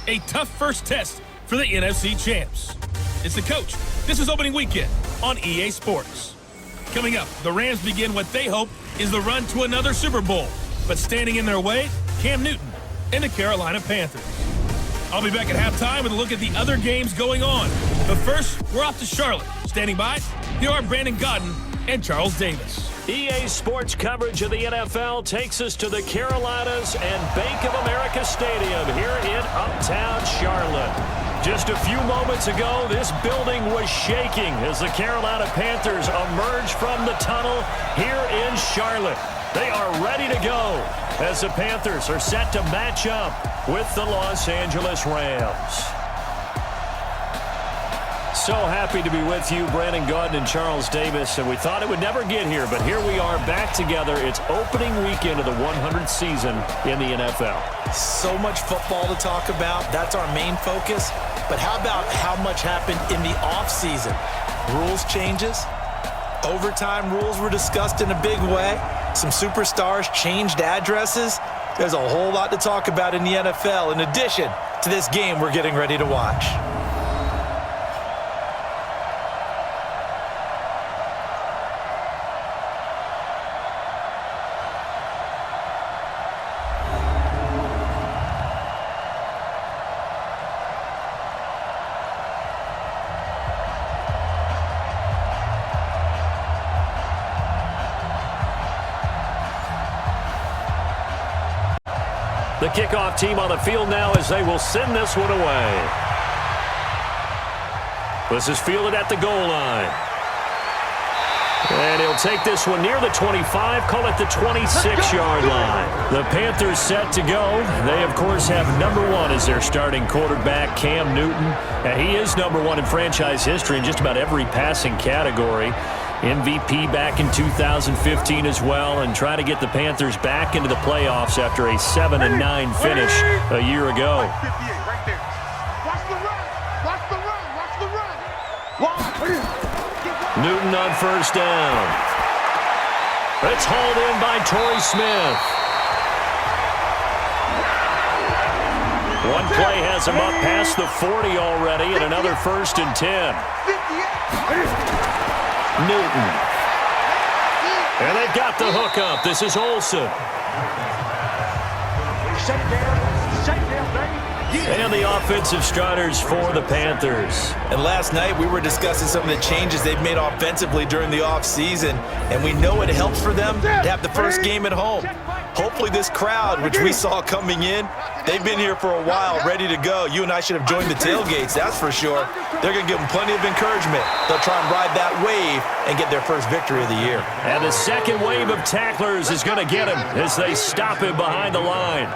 a tough first test for the NFC champs. It's the coach. This is opening weekend on EA Sports. Coming up, the Rams begin what they hope is the run to another Super Bowl. But standing in their way, Cam Newton and the Carolina Panthers. I'll be back at halftime with a look at the other games going on. But first, we're off to Charlotte. Standing by, here are Brandon Godden and Charles Davis. EA Sports coverage of the NFL takes us to the Carolinas and Bank of America Stadium here in uptown Charlotte. Just a few moments ago, this building was shaking as the Carolina Panthers emerged from the tunnel here in Charlotte. They are ready to go as the Panthers are set to match up with the Los Angeles Rams. So happy to be with you, Brandon Godden and Charles Davis, and we thought it would never get here, but here we are back together. It's opening weekend of the 100th season in the NFL. So much football to talk about. That's our main focus. But how about how much happened in the offseason? Rules changes. Overtime rules were discussed in a big way. Some superstars changed addresses. There's a whole lot to talk about in the NFL in addition to this game we're getting ready to watch. The kickoff team on the field now as they will send this one away. This is fielded at the goal line. And he'll take this one near the 25, call it the 26-yard line. The Panthers set to go. They, of course, have number one as their starting quarterback, Cam Newton. And he is number one in franchise history in just about every passing category. MVP back in 2015 as well, and try to get the Panthers back into the playoffs after a 7-9 finish a year ago. Newton on first down. It's hauled in by Torrey Smith. One play has him up past the 40 already, and another 1st and 10. Newton. And they've got the hook up. This is Olsen. And the offensive starters for the Panthers. And last night we were discussing some of the changes they've made offensively during the offseason, and we know it helps for them to have the first game at home. Hopefully this crowd, which we saw coming in, they've been here for a while, ready to go. You and I should have joined the tailgates, that's for sure. They're going to give them plenty of encouragement. They'll try and ride that wave and get their first victory of the year. And the second wave of tacklers is going to get him as they stop him behind the line.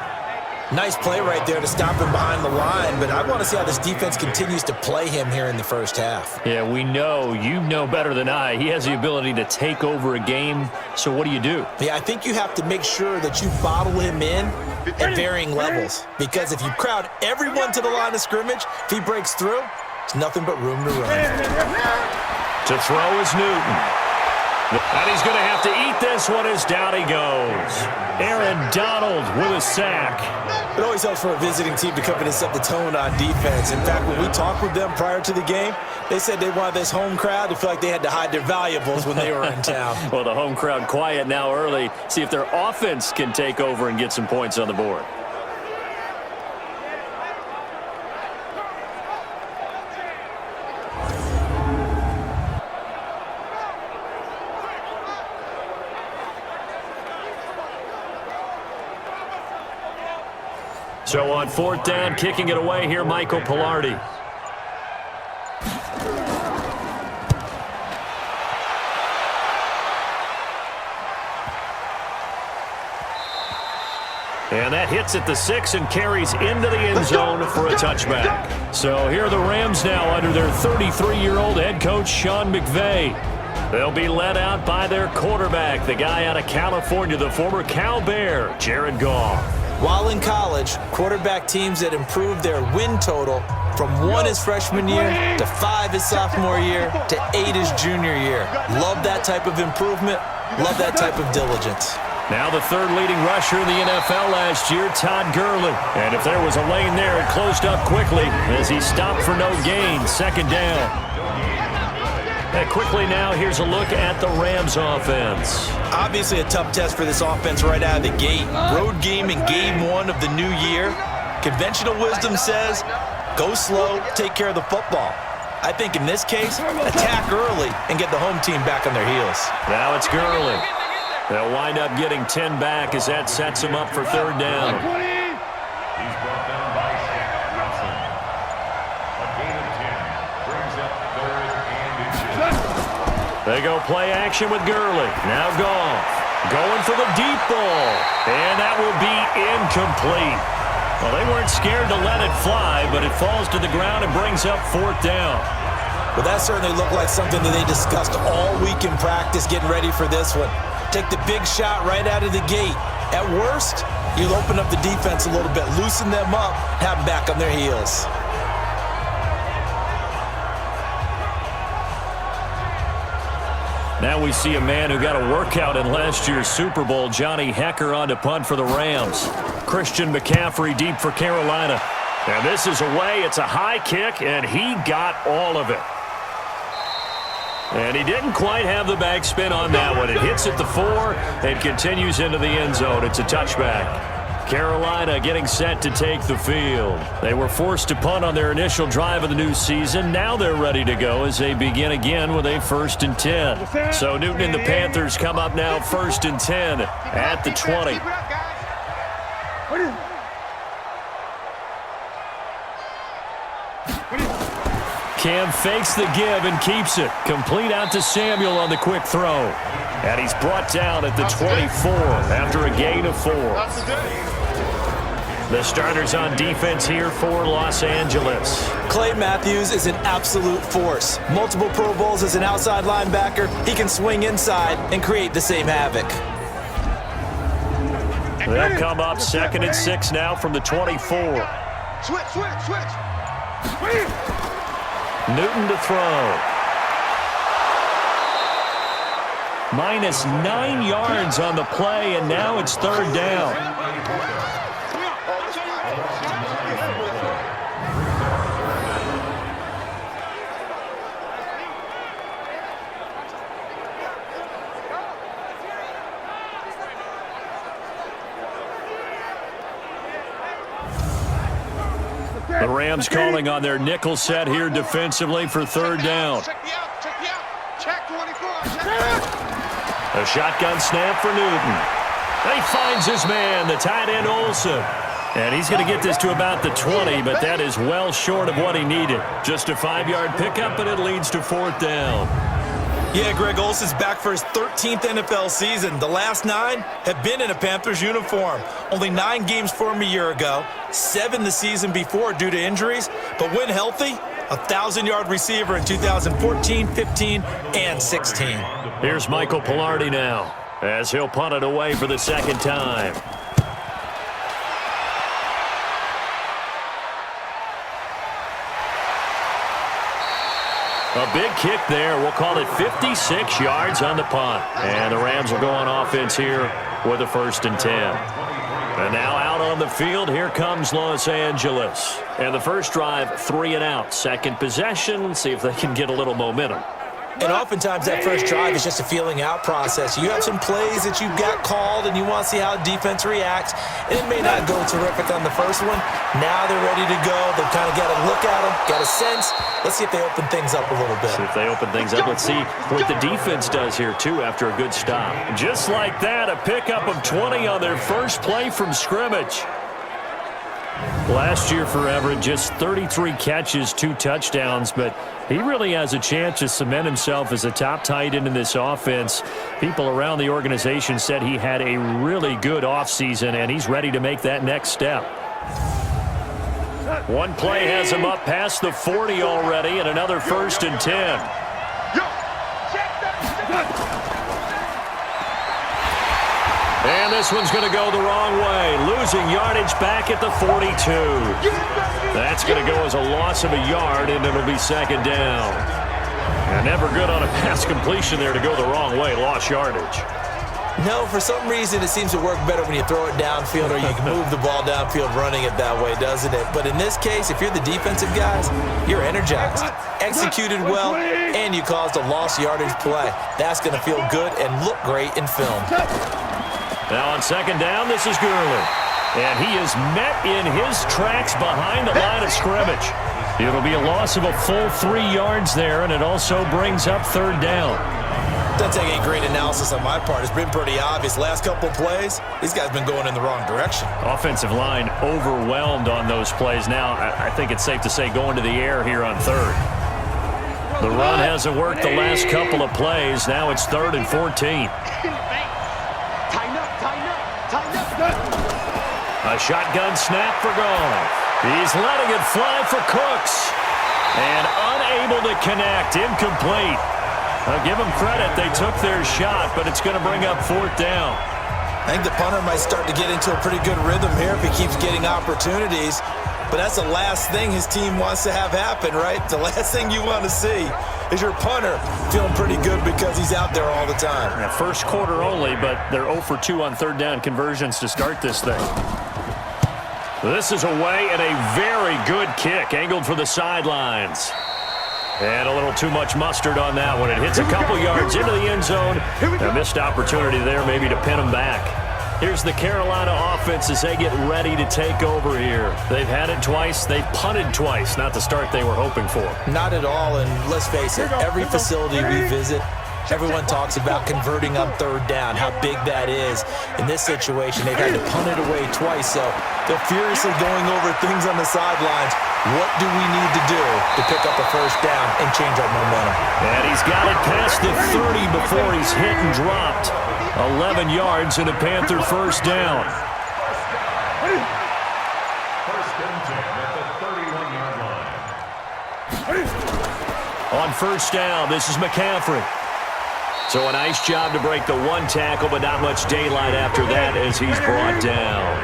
Nice play right there to stop him behind the line, but I want to see how this defense continues to play him here in the first half. Yeah, we know. You know better than I. He has the ability to take over a game, so what do you do? Yeah, I think you have to make sure that you bottle him in at varying levels, because if you crowd everyone to the line of scrimmage, if he breaks through, there's nothing but room to run. To throw is Newton. And he's going to have to eat this one as down he goes. Aaron Donald with a sack. It always helps for a visiting team to come in and set the tone on defense. In fact, when we talked with them prior to the game, they said they wanted this home crowd to feel like they had to hide their valuables when they were in town. Well, the home crowd quiet now early. See if their offense can take over and get some points on the board. So on 4th down, kicking it away here, Michael Pilardi. And that hits at the 6 and carries into the end zone for a touchback. So here are the Rams now under their 33-year-old head coach, Sean McVay. They'll be led out by their quarterback, the guy out of California, the former Cal Bear, Jared Goff. While in college, quarterback teams that improved their win total from 1 his freshman year to 5 his sophomore year to 8 his junior year. Love that type of improvement. Love that type of diligence. Now the third leading rusher in the NFL last year, Todd Gurley. And if there was a lane there, it closed up quickly as he stopped for no gain. Second down. And quickly now, here's a look at the Rams offense. Obviously a tough test for this offense right out of the gate. Road game in game one of the new year. Conventional wisdom says, go slow, take care of the football. I think in this case, attack early and get the home team back on their heels. Now it's Gurley. They'll wind up getting 10 back as that sets them up for third down. He's brought down by Shaq Wilson. A gain of 10 brings up third and inches. They go play action with Gurley. Now Goff going for the deep ball. And that will be incomplete. Well, they weren't scared to let it fly, but it falls to the ground and brings up fourth down. Well, that certainly looked like something that they discussed all week in practice, getting ready for this one. Take the big shot right out of the gate. At worst, you'll open up the defense a little bit, loosen them up, have them back on their heels. Now we see a man who got a workout in last year's Super Bowl, Johnny Hekker, on to punt for the Rams. Christian McCaffrey deep for Carolina. And this is away. It's a high kick, and he got all of it. And he didn't quite have the backspin on that one. It hits at the 4 and continues into the end zone. It's a touchback. Carolina getting set to take the field. They were forced to punt on their initial drive of the new season. Now they're ready to go as they begin again with a 1st and 10. So Newton and the Panthers come up now 1st and 10 at the 20. Cam fakes the give and keeps it. Complete out to Samuel on the quick throw. And he's brought down at the 24 after a gain of 4. The starters on defense here for Los Angeles. Clay Matthews is an absolute force. Multiple Pro Bowls as an outside linebacker. He can swing inside and create the same havoc. They'll come up 2nd and 6 now from the 24. Switch. Newton to throw. -9 yards on the play, and now it's third down. The Rams calling on their nickel set here defensively for third down. Check me out. Check 24. A shotgun snap for Newton. He finds his man, the tight end Olsen. And he's going to get this to about the 20, but that is well short of what he needed. Just a 5-yard pickup, and it leads to fourth down. Yeah, Greg Olsen's back for his 13th NFL season. The last 9 have been in a Panthers uniform. Only 9 games for him a year ago, 7 the season before due to injuries. But when healthy, a 1,000-yard receiver in 2014, 15, and 16. Here's Michael Pilardi now as he'll punt it away for the second time. A big kick there. We'll call it 56 yards on the punt. And the Rams will go on offense here with a 1st and 10. And now out on the field, here comes Los Angeles. And the first drive, 3 and out. Second possession, see if they can get a little momentum. And oftentimes that first drive is just a feeling out process. You have some plays that you've got called and you want to see how defense reacts. And it may not go terrific on the first one. Now they're ready to go. They've kind of got a look at them, got a sense. Let's see if they open things up a little bit. See if they open things up. Let's see what the defense does here, too, after a good stop. Just like that, a pickup of 20 on their first play from scrimmage. Last year for Everett, just 33 catches, 2 touchdowns, but he really has a chance to cement himself as a top tight end in this offense. People around the organization said he had a really good offseason, and he's ready to make that next step. One play has him up past the 40 already, and another 1st and 10. And this one's going to go the wrong way. Losing yardage back at the 42. That's going to go as a loss of a yard, and it'll be second down. And never good on a pass completion there to go the wrong way. Lost yardage. No, for some reason it seems to work better when you throw it downfield or you can move the ball downfield running it that way, doesn't it? But in this case, if you're the defensive guys, you're energized, executed well, and you caused a lost yardage play. That's going to feel good and look great in film. Now on second down, this is Gurley. And he is met in his tracks behind the line of scrimmage. It'll be a loss of a full 3 yards there, and it also brings up third down. Doesn't take any great analysis on my part. It's been pretty obvious. Last couple of plays, these guys have been going in the wrong direction. Offensive line overwhelmed on those plays. Now, I think it's safe to say going to the air here on third. The run hasn't worked the last couple of plays. Now it's 3rd and 14. A shotgun snap for Goff. He's letting it fly for Cooks. And unable to connect. Incomplete. I'll give them credit. They took their shot, but it's going to bring up 4th down. I think the punter might start to get into a pretty good rhythm here if he keeps getting opportunities. But that's the last thing his team wants to have happen, right? The last thing you want to see is your punter feeling pretty good because he's out there all the time. Now, first quarter only, but they're 0 for 2 on third down conversions to start this thing. This is away and a very good kick, angled for the sidelines. And a little too much mustard on that one. It hits a couple yards into the end zone. A missed opportunity there maybe to pin them back. Here's the Carolina offense as they get ready to take over here. They've had it twice. They've punted twice. Not the start they were hoping for. Not at all, and let's face it, every facility we visit, everyone talks about converting on third down, how big that is. In this situation, they've had to punt it away twice, so they're furiously going over things on the sidelines. What do we need to do to pick up a first down and change our momentum? And he's got it past the 30 before he's hit and dropped. 11 yards and a Panther first down. First and 10 at the 31-yard line. On first down, this is McCaffrey. So a nice job to break the one tackle, but not much daylight after that as he's brought down.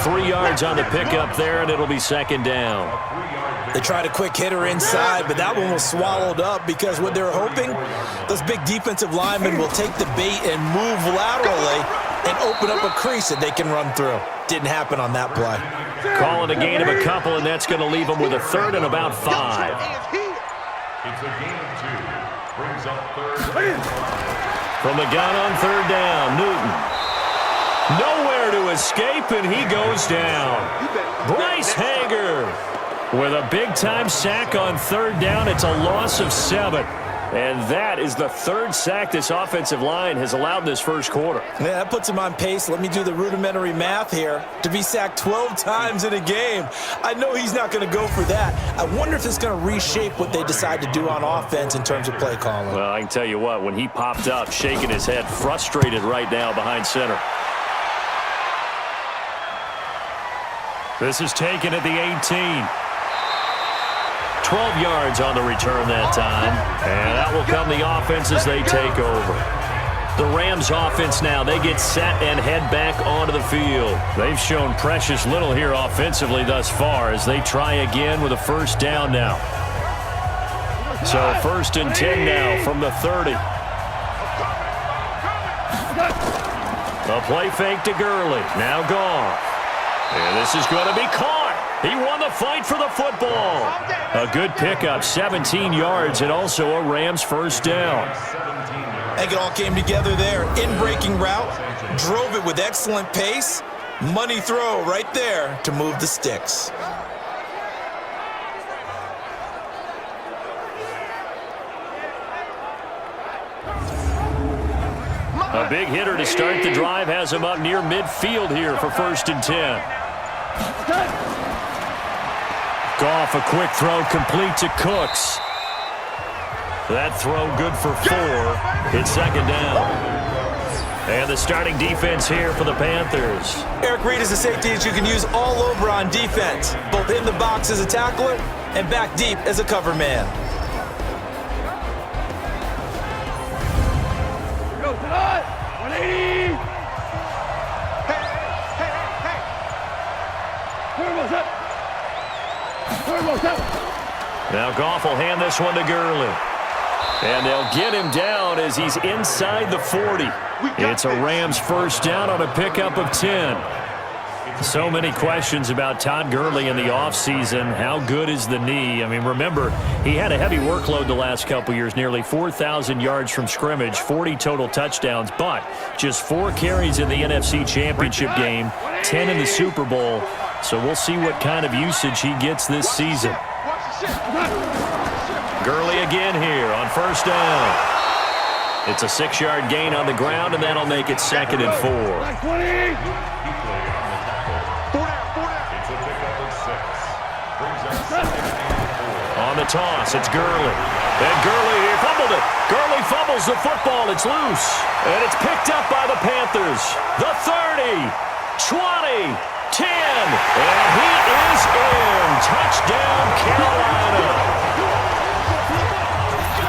3 yards on the pickup there, and it'll be second down. They tried a quick hitter inside, but that one was swallowed up because what they're hoping, those big defensive linemen will take the bait and move laterally and open up a crease that they can run through. Didn't happen on that play. Calling a gain of a couple, and that's going to leave them with a 3rd and about 5. It's a gain of 2. Brings up 3rd. From the gun on third down, Newton. Nowhere to escape, and he goes down. Bryce Hager with a big-time sack on third down. It's a loss of 7. And that is the 3rd sack this offensive line has allowed this first quarter. Yeah, that puts him on pace. Let me do the rudimentary math here. To be sacked 12 times in a game, I know he's not going to go for that. I wonder if it's going to reshape what they decide to do on offense in terms of play calling. Well, I can tell you what, when he popped up, shaking his head, frustrated right now behind center. This is taken at the 18. 12 yards on the return that time. And that will come the offense as they take over. The Rams offense now, they get set and head back onto the field. They've shown precious little here offensively thus far as they try again with a first down now. So 1st and 10 now from the 30. A play fake to Gurley. Now Goff. And this is going to be caught. He won the fight for the football. A good pickup, 17 yards, and also a Rams first down. I think it all came together there. In-breaking route, drove it with excellent pace. Money throw right there to move the sticks. A big hitter to start the drive has him up near midfield here for 1st and 10. Goff, a quick throw complete to Cooks. That throw good for 4. It's second down. And the starting defense here for the Panthers. Eric Reid is a safety that you can use all over on defense, both in the box as a tackler and back deep as a cover man. Go, 180. Now Goff will hand this one to Gurley. And they'll get him down as he's inside the 40. It's a Rams first down on a pickup of 10. So many questions about Todd Gurley in the offseason. How good is the knee? I mean, remember, he had a heavy workload the last couple years, nearly 4,000 yards from scrimmage, 40 total touchdowns, but just 4 carries in the NFC Championship game, 10 in the Super Bowl. So we'll see what kind of usage he gets this season. Gurley again here on first down. It's a 6-yard gain on the ground, and that'll make it 2nd and 4. On the toss, it's Gurley. And Gurley, he fumbled it. Gurley fumbles the football. It's loose. And it's picked up by the Panthers. The 30, 20, 10. And he is in. Touchdown, Carolina.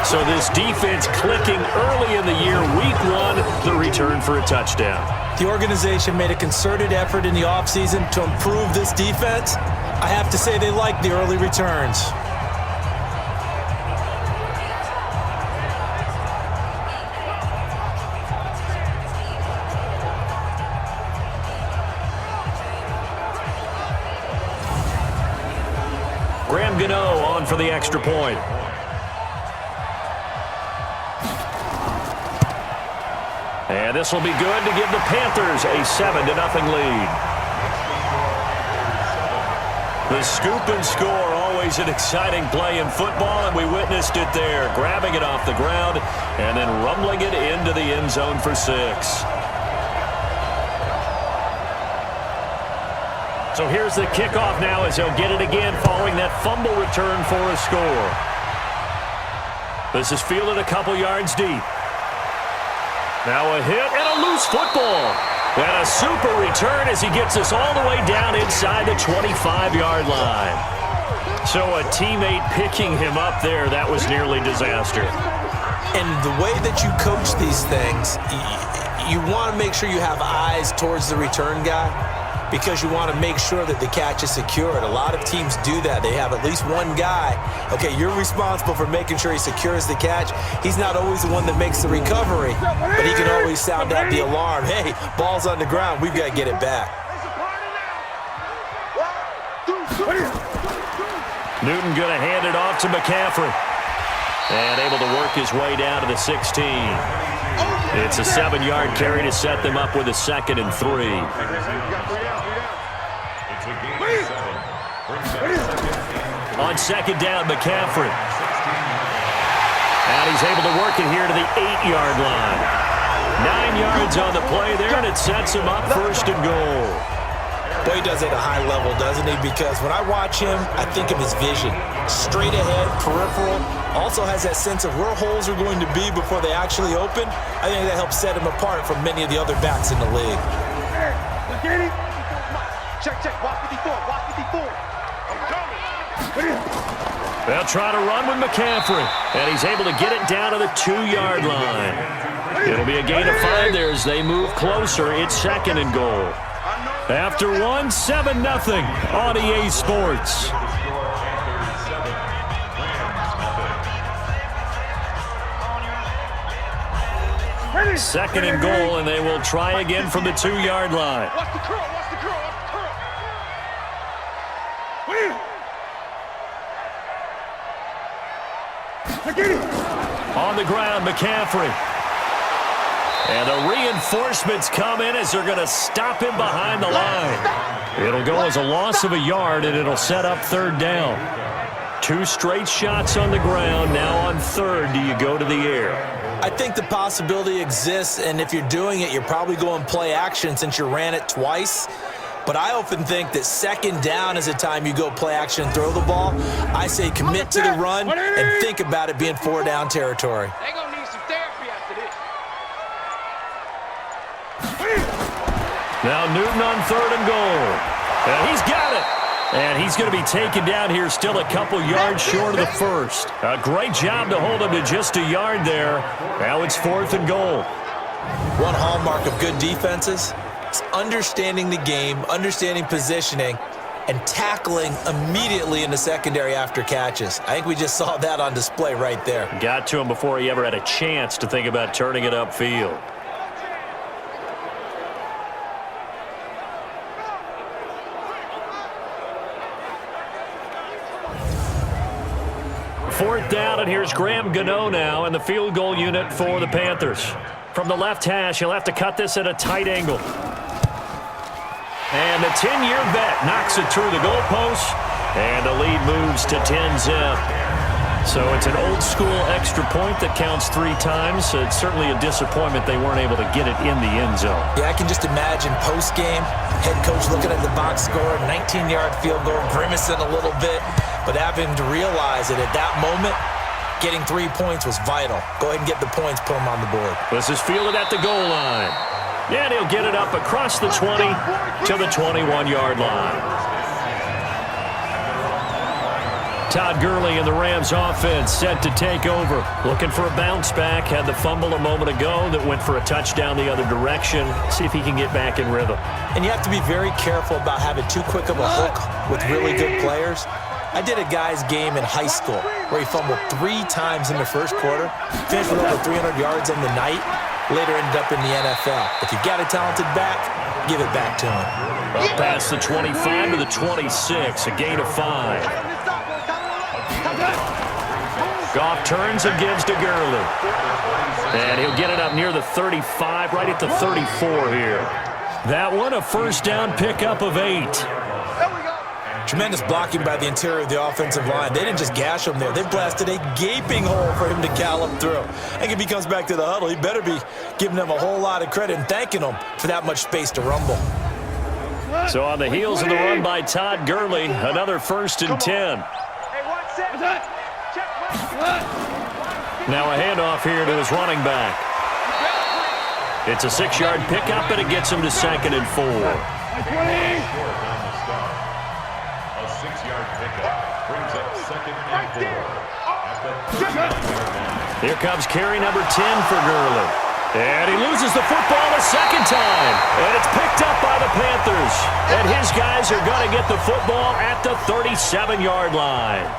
So this defense clicking early in the year. Week 1, the return for a touchdown. The organization made a concerted effort in the offseason to improve this defense. I have to say they like the early returns. Graham Gano on for the extra point. And this will be good to give the Panthers a 7-0 lead. The scoop and score, always an exciting play in football, and we witnessed it there, grabbing it off the ground and then rumbling it into the end zone for 6. So here's the kickoff now as he'll get it again following that fumble return for a score. This is fielded a couple yards deep. Now a hit and a loose football. And a super return as he gets us all the way down inside the 25-yard line. So a teammate picking him up there, that was nearly disaster. And the way that you coach these things, you want to make sure you have eyes towards the return guy because you want to make sure that the catch is secured. A lot of teams do that. They have at least one guy. Okay, you're responsible for making sure he secures the catch. He's not always the one that makes the recovery, but he can always sound out the alarm. Hey, ball's on the ground. We've got to get it back. Newton going to hand it off to McCaffrey. And able to work his way down to the 16. It's a 7-yard carry to set them up with a 2nd and 3. On 2nd down, McCaffrey. And he's able to work it here to the 8-yard line. 9 yards on the play there, and it sets him up 1st and goal. Boy, he does it at a high level, doesn't he? Because when I watch him, I think of his vision. Straight ahead, peripheral. Also has that sense of where holes are going to be before they actually open. I think that helps set him apart from many of the other backs in the league. Check, watch 54, watch 54. I'm coming. They'll try to run with McCaffrey, and he's able to get it down to the 2-yard line. It'll be a gain of 5 there as they move closer. It's 2nd and goal. After 1, 7-0 on EA Sports. Second and goal, and they will try again from the 2-yard line. Watch the curl, watch the curl, watch the curl. On the ground, McCaffrey. And the reinforcements come in as they're going to stop him behind the line. It'll go as a loss of a yard, and it'll set up 3rd down. 2 straight shots on the ground. Now on 3rd, do you go to the air? I think the possibility exists, and if you're doing it, you're probably going play action since you ran it twice. But I often think that 2nd down is a time you go play action and throw the ball. I say commit to the run and think about it being 4-down territory. They're going to need some therapy after this. Now Newton on 3rd and goal. And he's got it. And he's going to be taken down here still a couple yards short of the 1st. A great job to hold him to just a yard there. Now it's 4th and goal. One hallmark of good defenses is understanding the game, understanding positioning, and tackling immediately in the secondary after catches. I think we just saw that on display right there. Got to him before he ever had a chance to think about turning it upfield. 4th down, and here's Graham Gano now in the field goal unit for the Panthers. From the left hash, he'll have to cut this at a tight angle. And the 10-year vet knocks it through the goalpost, and the lead moves to 10-zip. So it's an old-school extra point that counts 3 times. It's certainly a disappointment they weren't able to get it in the end zone. Yeah, I can just imagine post-game, head coach looking at the box score, 19-yard field goal, grimacing a little bit, but having to realize that at that moment, getting 3 points was vital. Go ahead and get the points, put them on the board. This is fielded at the goal line. And he'll get it up across the 20 to the 21-yard line. Todd Gurley and the Rams offense set to take over. Looking for a bounce back. Had the fumble a moment ago that went for a touchdown the other direction. See if he can get back in rhythm. And you have to be very careful about having too quick of a hook with really good players. I did a guy's game in high school where he fumbled 3 times in the first quarter, finished with over 300 yards in the night, later ended up in the NFL. If you've got a talented back, give it back to him. Up past the 25 to the 26, a gain of 5. Goff turns and gives to Gurley. And he'll get it up near the 35, right at the 34 here. That one, a first down pickup of 8. Tremendous blocking by the interior of the offensive line. They didn't just gash him there. They blasted a gaping hole for him to gallop through. I think if he comes back to the huddle, he better be giving them a whole lot of credit and thanking them for that much space to rumble. So on the heels of the run by Todd Gurley, another 1st and 10. Now a handoff here to his running back. It's a 6-yard pickup, and it gets him to 2nd and 4. A 6-yard pickup brings up 2nd and 4. Here comes carry number 10 for Gurley. And he loses the football a second time. And it's picked up by the Panthers. And his guys are going to get the football at the 37-yard line.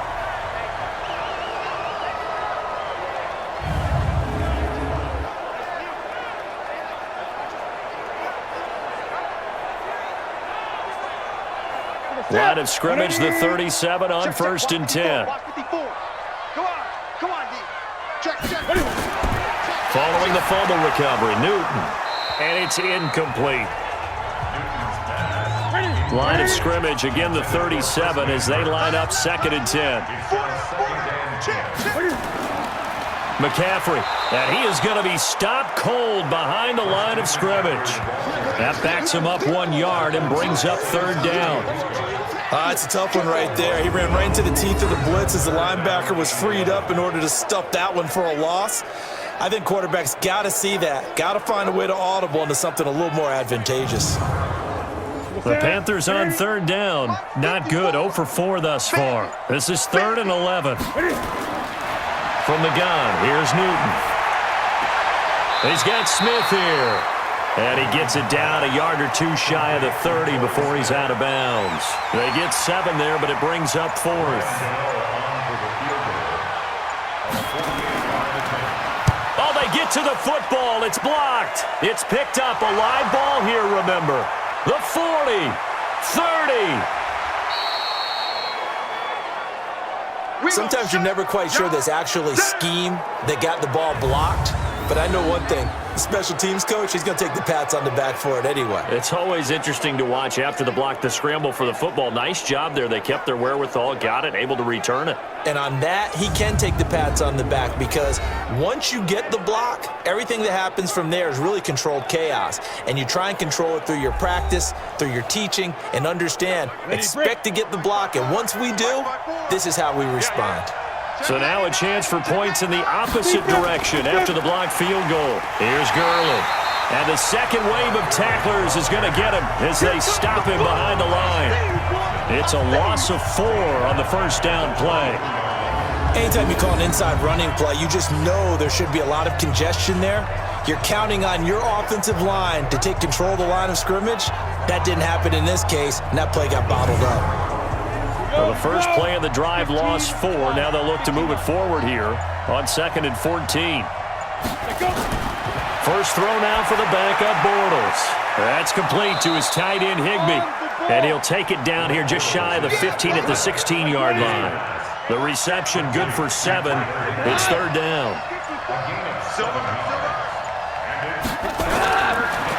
Line of scrimmage, the 37 on 1st and 10. Following the fumble recovery, Newton. And it's incomplete. Line of scrimmage, again the 37 as they line up 2nd and 10. McCaffrey, and he is going to be stopped cold behind the line of scrimmage. That backs him up 1 yard and brings up 3rd down. It's a tough one right there. He ran right into the teeth of the blitz as the linebacker was freed up in order to stuff that one for a loss. I think quarterbacks got to see that. Got to find a way to audible into something a little more advantageous. The Panthers on 3rd down. Not good. 0 for 4 thus far. This is 3rd and 11. From the gun, here's Newton. He's got Smith here. And he gets it down a yard or 2 shy of the 30 before he's out of bounds. They get 7 there, but it brings up 4th. Oh, they get to the football. It's blocked. It's picked up. A live ball here, remember. The 40, 30. Sometimes you're never quite sure there's actually scheme that got the ball blocked. But I know one thing. The special teams coach, he's going to take the pats on the back for it anyway. It's always interesting to watch after the block, the scramble for the football. Nice job there. They kept their wherewithal, got it, able to return it. And on that, he can take the pats on the back because once you get the block, everything that happens from there is really controlled chaos. And you try and control it through your practice, through your teaching, and understand, expect to get the block. And once we do, this is how we respond. So now a chance for points in the opposite direction after the blocked field goal. Here's Gurley. And the second wave of tacklers is going to get him as they stop him behind the line. It's a loss of 4 on the first down play. Anytime you call an inside running play, you just know there should be a lot of congestion there. You're counting on your offensive line to take control of the line of scrimmage. That didn't happen in this case, and that play got bottled up. Well, the first play of the drive lost 4. Now they'll look to move it forward here on 2nd and 14. First throw now for the backup Bortles. That's complete to his tight end Higbee. And he'll take it down here just shy of the 15 at the 16-yard line. The reception good for 7. It's third down.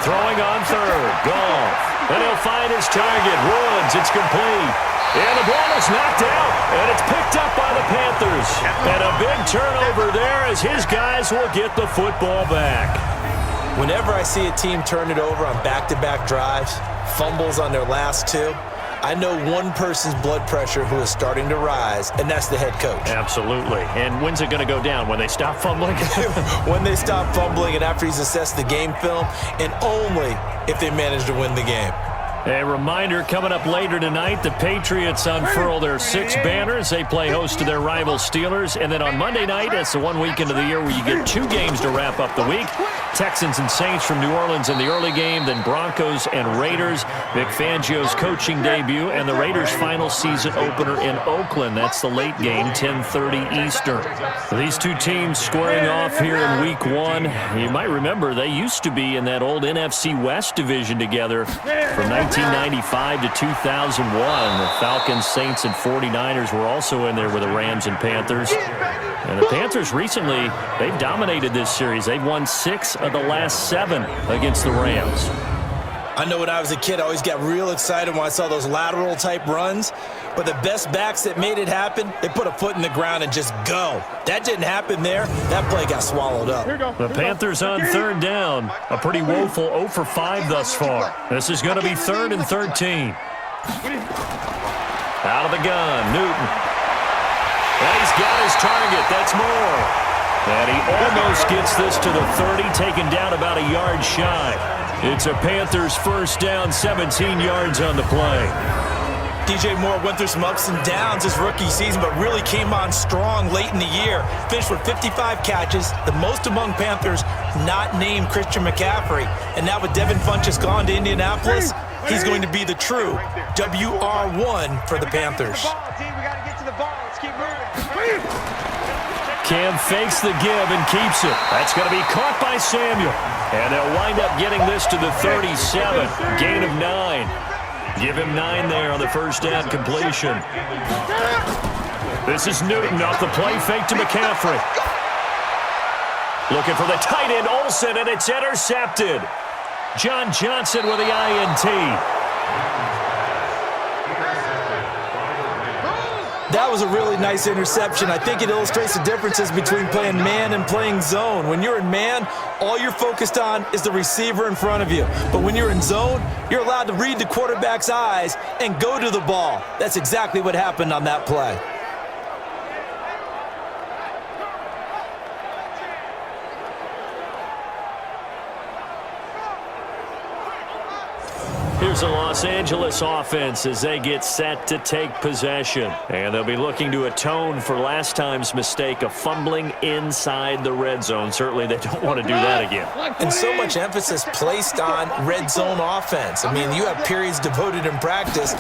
Throwing on third. Goff. And he'll find his target. Woods. It's complete. And the ball is knocked out. And it's picked up by the Panthers. And a big turnover there as his guys will get the football back. Whenever I see a team turn it over on back-to-back drives, fumbles on their last 2, I know one person's blood pressure who is starting to rise, and that's the head coach. Absolutely. And when's it going to go down? When they stop fumbling? When they stop fumbling and after he's assessed the game film, and only if they manage to win the game. A reminder, coming up later tonight, the Patriots unfurl their 6 banners. They play host to their rival Steelers. And then on Monday night, it's the one weekend of the year where you get 2 games to wrap up the week. Texans and Saints from New Orleans in the early game, then Broncos and Raiders. Vic Fangio's coaching debut, and the Raiders' final season opener in Oakland. That's the late game, 10:30 Eastern. These 2 teams squaring off here in Week 1. You might remember they used to be in that old NFC West division together from 1995 to 2001. The Falcons, Saints, and 49ers were also in there with the Rams and Panthers. And the Panthers recently, they've dominated this series. They've won 6 of the last 7 against the Rams. I know when I was a kid, I always got real excited when I saw those lateral-type runs. But the best backs that made it happen, they put a foot in the ground and just go. That didn't happen there. That play got swallowed up. The Panthers on third down. A pretty woeful 0 for 5 thus far. This is going to be 3rd and 13. Out of the gun, Newton. And he's got his target. That's Moore. And he almost gets this to the 30, taken down about a yard shy. It's a Panthers first down, 17 yards on the play. DJ Moore went through some ups and downs his rookie season, but really came on strong late in the year. Finished with 55 catches, the most among Panthers not named Christian McCaffrey. And now with Devin Funchess gone to Indianapolis, he's going to be the true WR1 for the Panthers. Cam fakes the give and keeps it. That's going to be caught by Samuel. And they'll wind up getting this to the 37. Gain of 9. Give him 9 there on the first down completion. This is Newton off the play fake to McCaffrey. Looking for the tight end, Olsen, and it's intercepted. John Johnson with the INT. That was a really nice interception. I think it illustrates the differences between playing man and playing zone. When you're in man, all you're focused on is the receiver in front of you. But when you're in zone, you're allowed to read the quarterback's eyes and go to the ball. That's exactly what happened on that play. Here's the Los Angeles offense as they get set to take possession. And they'll be looking to atone for last time's mistake of fumbling inside the red zone. Certainly they don't want to do that again. And so much emphasis placed on red zone offense. I mean, you have periods devoted in practice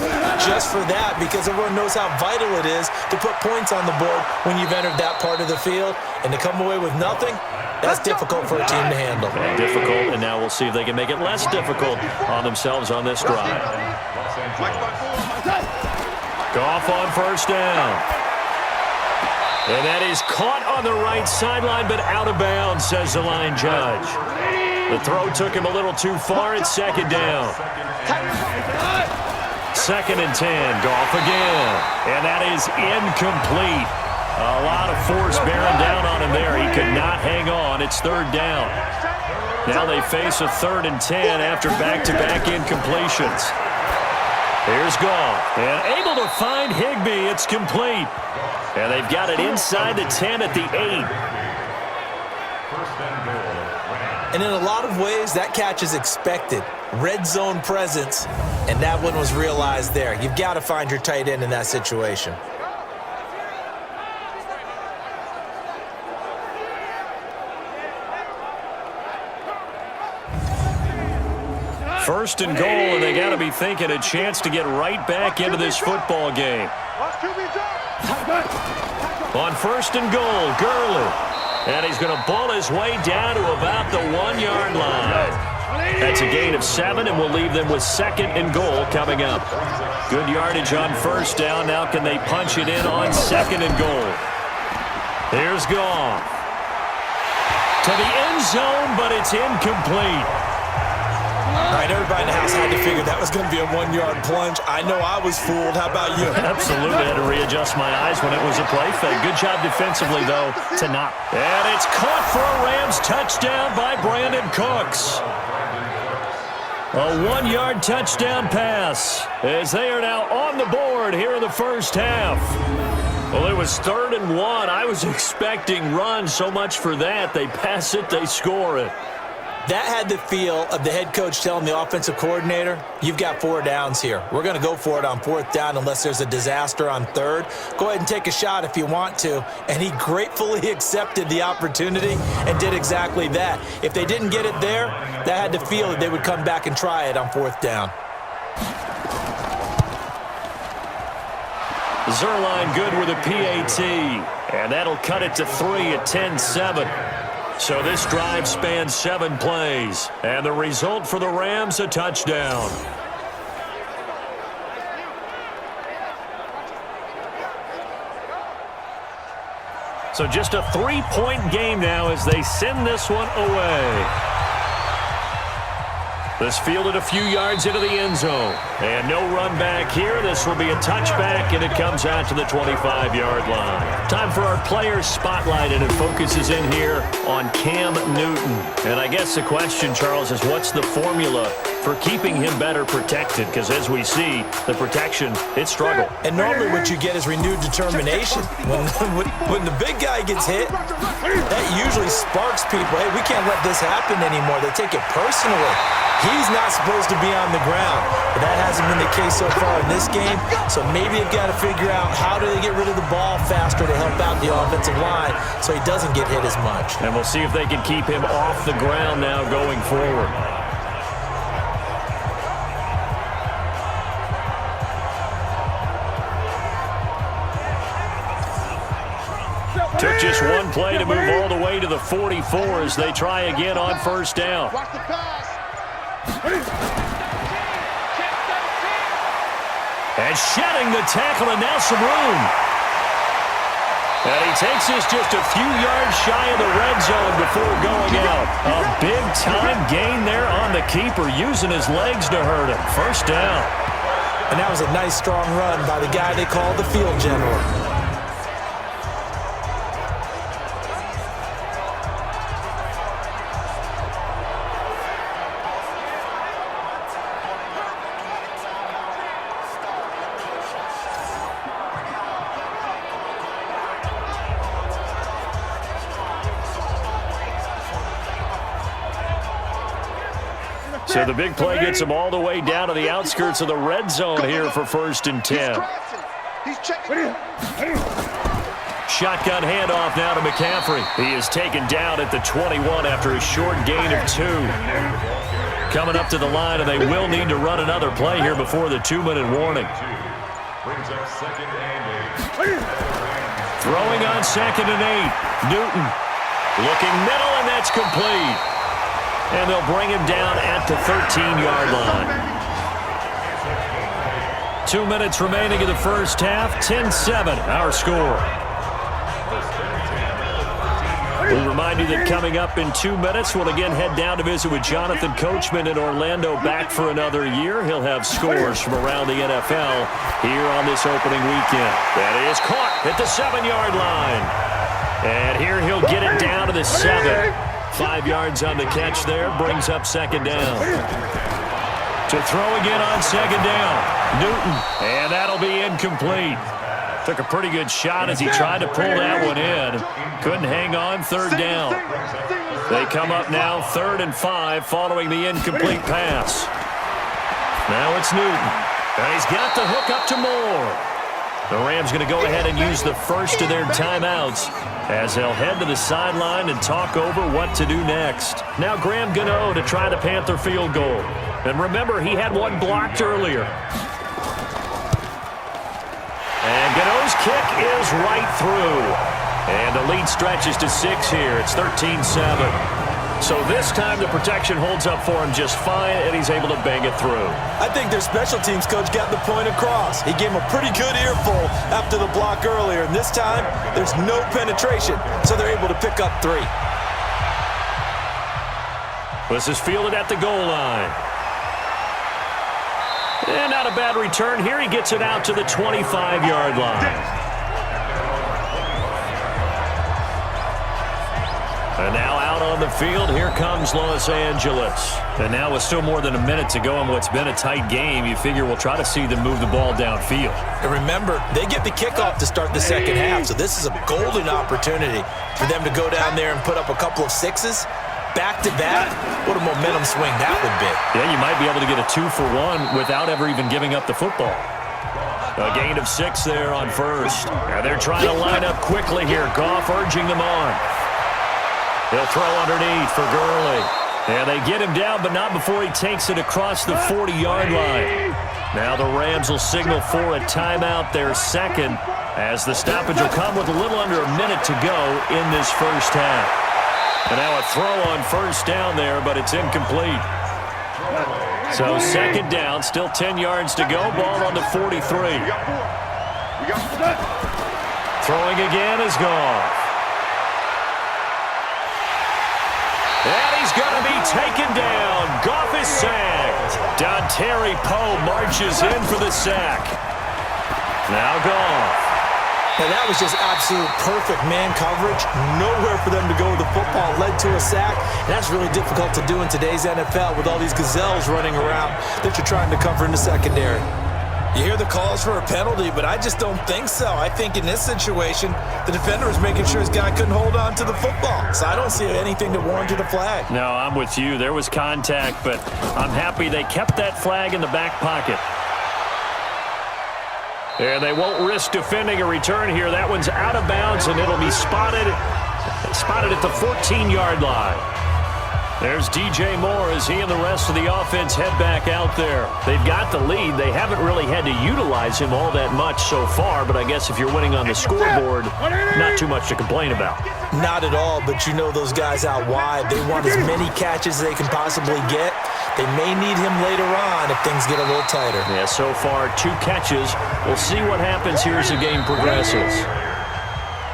just for that because everyone knows how vital it is to put points on the board when you've entered that part of the field. And to come away with nothing, that's difficult for a team to handle. Difficult, and now we'll see if they can make it less difficult on themselves on this drive. Goff on first down. And that is caught on the right sideline, but out of bounds, says the line judge. The throw took him a little too far. It's second down. 2nd and 10. Goff again. And that is incomplete. A lot of force bearing down on him there. He could not hang on. It's 3rd down. Now they face a 3rd and 10 after back-to-back incompletions. Here's Goff. And able to find Higbee. It's complete. And they've got it inside the 10 at the 8. And in a lot of ways, that catch is expected. Red zone presence, and that one was realized there. You've got to find your tight end in that situation. First and goal, and they got to be thinking a chance to get right back into this football game. On first and goal, Gurley. And he's going to ball his way down to about the 1-yard line. That's a gain of 7, and we'll leave them with 2nd and goal coming up. Good yardage on first down. Now can they punch it in on 2nd and goal? Here's Goff. To the end zone, but it's incomplete. All right, everybody in the house had to figure that was going to be a 1-yard plunge. I know I was fooled. How about you? Absolutely. I had to readjust my eyes when it was a play fake. Good job defensively, though, to not. And it's caught for a Rams touchdown by Brandon Cooks. A 1-yard touchdown pass as they are now on the board here in the first half. Well, it was 3rd and 1. I was expecting runs. So much for that. They pass it, they score it. That had the feel of the head coach telling the offensive coordinator, you've got 4 downs here. We're going to go for it on 4th down unless there's a disaster on 3rd. Go ahead and take a shot if you want to. And he gratefully accepted the opportunity and did exactly that. If they didn't get it there, that had the feel that they would come back and try it on 4th down. Zerline good with a PAT. And that'll cut it to 3 at 10-7. So this drive spans 7 plays. And the result for the Rams, a touchdown. So just a 3-point game now as they send this one away. This fielded a few yards into the end zone. And no run back here. This will be a touchback, and it comes out to the 25-yard line. Time for our player spotlight, and it focuses in here on Cam Newton. And I guess the question, Charles, is what's the formula for keeping him better protected? Because as we see, the protection, it struggled. And normally what you get is renewed determination. When the big guy gets hit, that usually sparks people. Hey, we can't let this happen anymore. They take it personally. He's not supposed to be on the ground, but that hasn't been the case so far in this game. So maybe they've got to figure out how do they get rid of the ball faster to help out the offensive line so he doesn't get hit as much. And we'll see if they can keep him off the ground now going forward. Took just one play to move all the way to the 44 as they try again on first down. Watch the pass. And shedding the tackle, and now some room. And he takes this just a few yards shy of the red zone before going out. A big-time gain there on the keeper, using his legs to hurt him. First down. And that was a nice, strong run by the guy they call the field general. So the big play gets him all the way down to the outskirts of the red zone here for 1st and 10. He's checking. Shotgun handoff now to McCaffrey. He is taken down at the 21 after a short gain of 2. Coming up to the line, and they will need to run another play here before the 2-minute warning. Brings up 2nd and 8. Throwing on 2nd and 8. Newton looking middle, and that's complete. And they'll bring him down at the 13-yard line. 2 minutes remaining in the first half. 10-7, our score. We remind you that coming up in 2 minutes, we'll again head down to visit with Jonathan Coachman in Orlando, back for another year. He'll have scores from around the NFL here on this opening weekend. That is caught at the 7-yard line. And here he'll get it down to the 7. 5 yards on the catch there, brings up 2nd down. To throw again on 2nd down. Newton, and that'll be incomplete. Took a pretty good shot as he tried to pull that one in. Couldn't hang on, 3rd down. They come up now 3rd and 5 following the incomplete pass. Now it's Newton, and he's got the hook up to Moore. The Rams going to go ahead and use the first of their timeouts as they'll head to the sideline and talk over what to do next. Now Graham Gano to try the Panther field goal. And remember, he had one blocked earlier. And Gano's kick is right through. And the lead stretches to 6 here. It's 13-7. So this time the protection holds up for him just fine, and he's able to bang it through. I think their special teams coach got the point across. He gave him a pretty good earful after the block earlier, and this time there's no penetration, so they're able to pick up 3. This is fielded at the goal line. And not a bad return here. He gets it out to the 25-yard line. And now out on the field, here comes Los Angeles. And now with still more than a minute to go in what's been a tight game, you figure we'll try to see them move the ball downfield. And remember, they get the kickoff to start the second half, so this is a golden opportunity for them to go down there and put up a couple of 6s. Back-to-back, what a momentum swing that would be. Yeah, you might be able to get a 2-for-1 without ever even giving up the football. A gain of 6 there on first. And they're trying to line up quickly here. Goff urging them on. He'll throw underneath for Gurley. And they get him down, but not before he takes it across the 40-yard line. Now the Rams will signal for a timeout, their second, as the stoppage will come with a little under a minute to go in this first half. And now a throw on first down there, but it's incomplete. So second down, still 10 yards to go. Ball on the 43. Throwing again is Goff. And he's going to be taken down. Goff is sacked. Dontari Poe marches in for the sack. Now Goff. Now that was just absolute perfect man coverage. Nowhere for them to go with the football. Led to a sack. And that's really difficult to do in today's NFL with all these gazelles running around that you're trying to cover in the secondary. You hear the calls for a penalty, but I just don't think so. I think in this situation, the defender is making sure his guy couldn't hold on to the football. So I don't see anything that warranted a flag. No, I'm with you. There was contact, but I'm happy they kept that flag in the back pocket. And they won't risk defending a return here. That one's out of bounds, and it'll be spotted at the 14-yard line. There's DJ Moore as he and the rest of the offense head back out there. They've got the lead. They haven't really had to utilize him all that much so far, but I guess if you're winning on the scoreboard, not too much to complain about. Not at all, but you know those guys out wide. They want as many catches as they can possibly get. They may need him later on if things get a little tighter. Yeah, so far 2 catches. We'll see what happens here as the game progresses.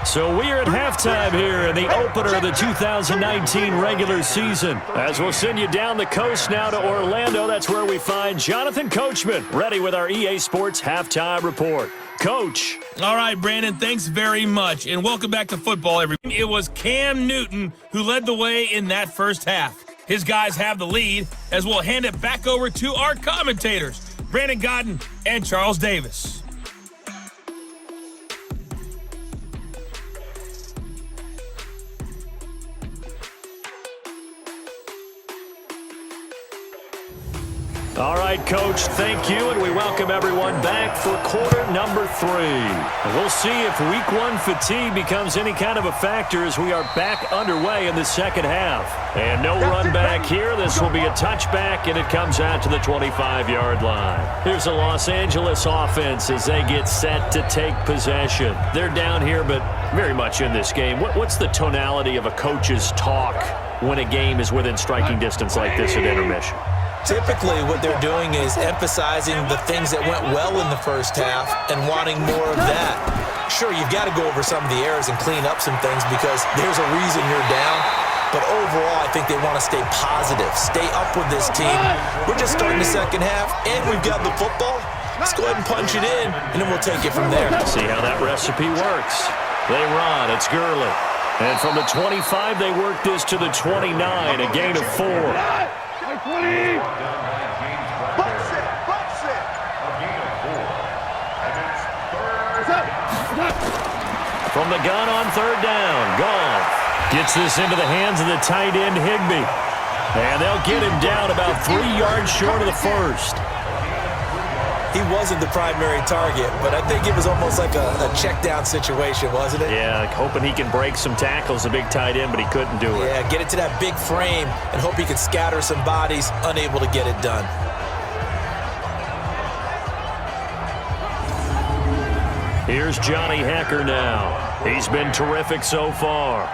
So we are at halftime here in the opener of the 2019 regular season. As we'll send you down the coast now to Orlando, that's where we find Jonathan Coachman, ready with our EA Sports Halftime Report. Coach. All right, Brandon, thanks very much, and welcome back to football, everyone. It was Cam Newton who led the way in that first half. His guys have the lead, as we'll hand it back over to our commentators, Brandon Godden and Charles Davis. All right, Coach, thank you, and we welcome everyone back for quarter number 3. And we'll see if week 1 fatigue becomes any kind of a factor as we are back underway in the second half. And no run back here. This will be a touchback, and it comes out to the 25-yard line. Here's the Los Angeles offense as they get set to take possession. They're down here, but very much in this game. What's the tonality of a coach's talk when a game is within striking distance like this at intermission? Typically, what they're doing is emphasizing the things that went well in the first half and wanting more of that. Sure, you've got to go over some of the errors and clean up some things because there's a reason you're down. But overall, I think they want to stay positive, stay up with this team. We're just starting the second half, and we've got the football. Let's go ahead and punch it in, and then we'll take it from there. See how that recipe works. They run. It's Gurley. And from the 25, they work this to the 29, a gain of 4. 20. Box it. A gain of 4. And it's third. From the gun on third down, Goff gets this into the hands of the tight end Higbee. And they'll get him down about 3 yards short of the first. He wasn't the primary target, but I think it was almost like a check-down situation, wasn't it? Yeah, like hoping he can break some tackles, a big tight end, but he couldn't do it. Yeah, get it to that big frame and hope he can scatter some bodies, unable to get it done. Here's Johnny Hekker now. He's been terrific so far.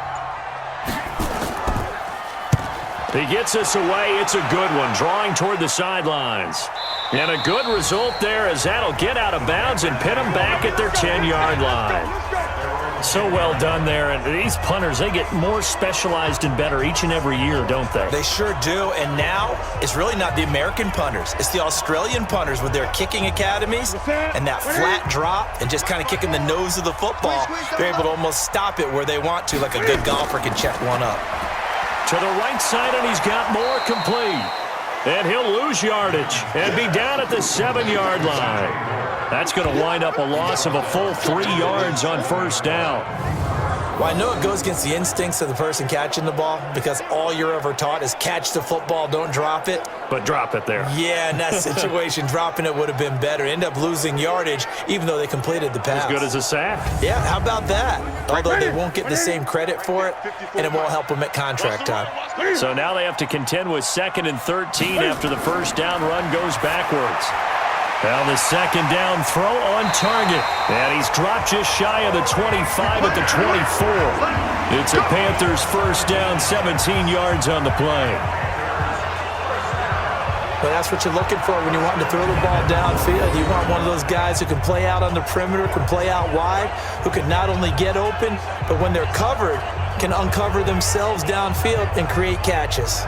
He gets us away. It's a good one, drawing toward the sidelines. And a good result there as that'll get out of bounds and pin them back at their 10-yard line. So well done there. And these punters, they get more specialized and better each and every year, don't they? They sure do. And now it's really not the American punters. It's the Australian punters with their kicking academies and that flat drop and just kind of kicking the nose of the football. They're able to almost stop it where they want to, like a good golfer can check one up. To the right side, and he's got more complete. And he'll lose yardage and be down at the 7-yard line. That's going to wind up a loss of a full 3 yards on first down. Well, I know it goes against the instincts of the person catching the ball because all you're ever taught is catch the football, don't drop it. But drop it there. Yeah, in that situation, dropping it would have been better. End up losing yardage, even though they completed the pass. As good as a sack. Yeah, how about that? Although they won't get the same credit for it, and it won't help them at contract time. So now they have to contend with 2nd and 13 after the first down run goes backwards. Now the second down throw on target. And he's dropped just shy of the 25 at the 24. It's a Panthers first down, 17 yards on the play. But that's what you're looking for when you want to throw the ball downfield. You want one of those guys who can play out on the perimeter, can play out wide, who can not only get open, but when they're covered, can uncover themselves downfield and create catches.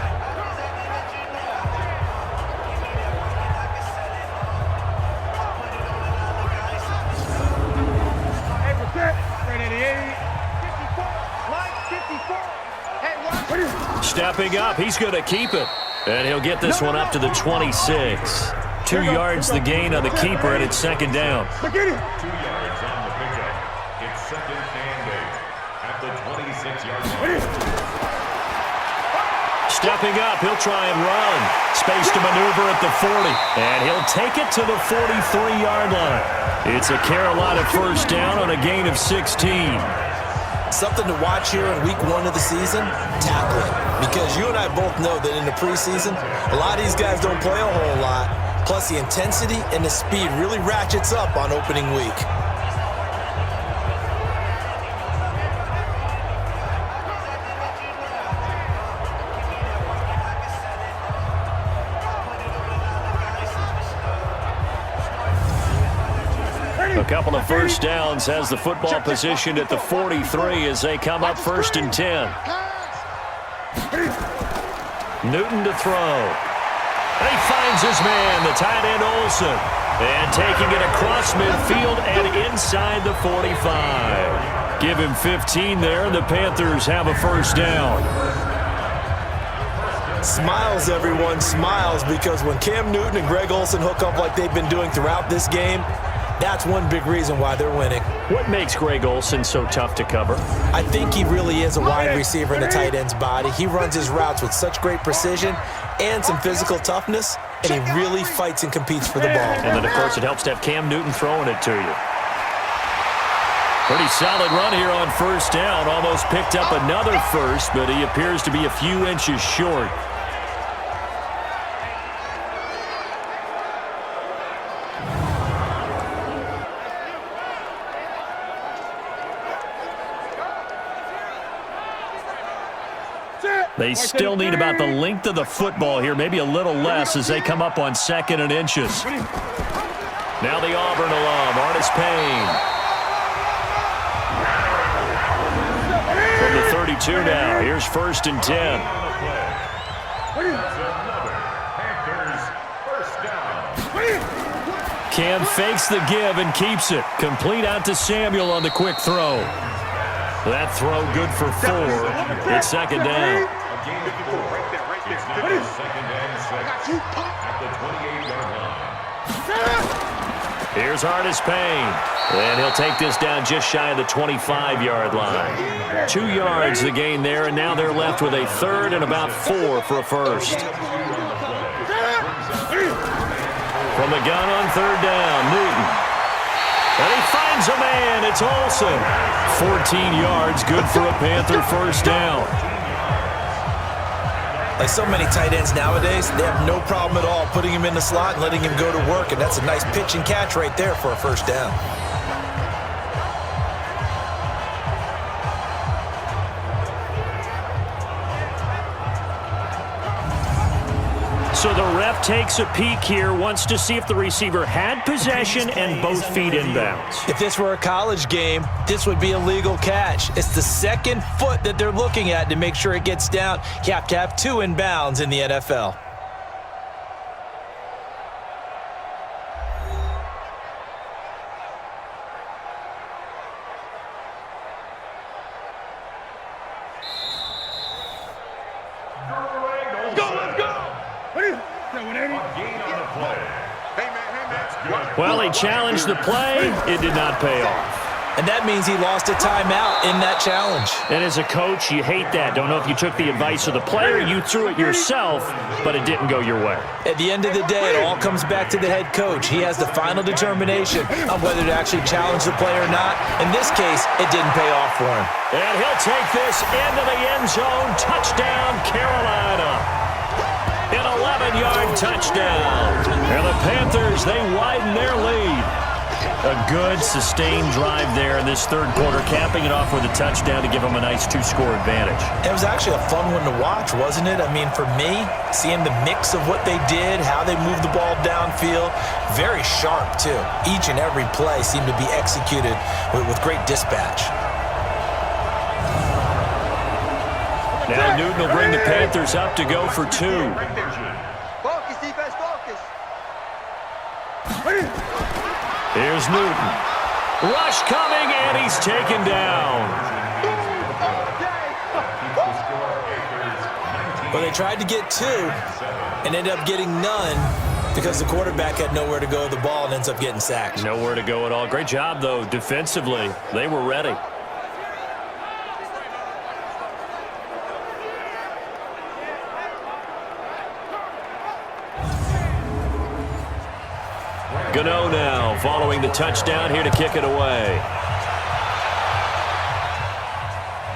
Stepping up, he's going to keep it. And he'll get this one up to the 26. 2 yards the gain on the keeper, and it's second down. 2 yards on the pickup. It's 2nd and 8 at the 26-yard line. Stepping up, he'll try and run. Space to maneuver at the 40. And he'll take it to the 43-yard line. It's a Carolina first down on a gain of 16. Something to watch here in week 1 of the season, tackling. Because you and I both know that in the preseason, a lot of these guys don't play a whole lot. Plus the intensity and the speed really ratchets up on opening week. A couple of first downs has the football positioned at the 43 as they come up 1st and 10. Newton to throw. And he finds his man, the tight end Olsen. And taking it across midfield and inside the 45. Give him 15 there, and the Panthers have a first down. Smiles, everyone, smiles, because when Cam Newton and Greg Olsen hook up like they've been doing throughout this game, that's one big reason why they're winning. What makes Greg Olsen so tough to cover? I think he really is a wide receiver in the tight end's body. He runs his routes with such great precision and some physical toughness, and he really fights and competes for the ball. And then, of course, it helps to have Cam Newton throwing it to you. Pretty solid run here on first down. Almost picked up another first, but he appears to be a few inches short. They still need about the length of the football here, maybe a little less as they come up on 2nd and inches. Now the Auburn alum, Artis Payne. From the 32 now, here's 1st and 10. Cam fakes the give and keeps it. Complete out to Samuel on the quick throw. That throw good for 4. It's second down. Here's Artis Payne. And he'll take this down just shy of the 25-yard line. 2 yards the gain there, and now they're left with a 3rd and about 4 for a first. From the gun on 3rd down, Newton. And he finds a man. It's Olsen. 14 yards, good for a Panther first down. Like so many tight ends nowadays, they have no problem at all putting him in the slot and letting him go to work, and that's a nice pitch and catch right there for a first down. ref takes a peek here, wants to see if the receiver had possession and both feet inbounds. If this were a college game, this would be a legal catch. It's the second foot that they're looking at to make sure it gets down. You have to have 2 inbounds in the NFL. Well, he challenged the play. It did not pay off. And that means he lost a timeout in that challenge. And as a coach, you hate that. Don't know if you took the advice of the player, you threw it yourself, but it didn't go your way. At the end of the day, it all comes back to the head coach. He has the final determination on whether to actually challenge the play or not. In this case, it didn't pay off for him. And he'll take this into the end zone. Touchdown, Carolina. An 11-yard touchdown. And the Panthers, they widen their lead. A good, sustained drive there in this third quarter, capping it off with a touchdown to give them a nice 2-score advantage. It was actually a fun one to watch, wasn't it? I mean, for me, seeing the mix of what they did, how they moved the ball downfield, very sharp, too. Each and every play seemed to be executed with great dispatch. Now Newton will bring the Panthers up to go for 2. Focus, defense, focus. Here's Newton. Rush coming, and he's taken down. Well, they tried to get 2 and ended up getting none because the quarterback had nowhere to go with the ball and ends up getting sacked. Nowhere to go at all. Great job, though, defensively. They were ready. Gano now following the touchdown here to kick it away.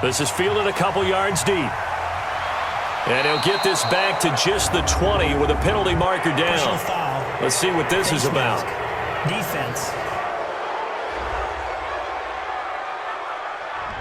This is fielded a couple yards deep. And he'll get this back to just the 20 with a penalty marker down. Let's see what this is about. Defense.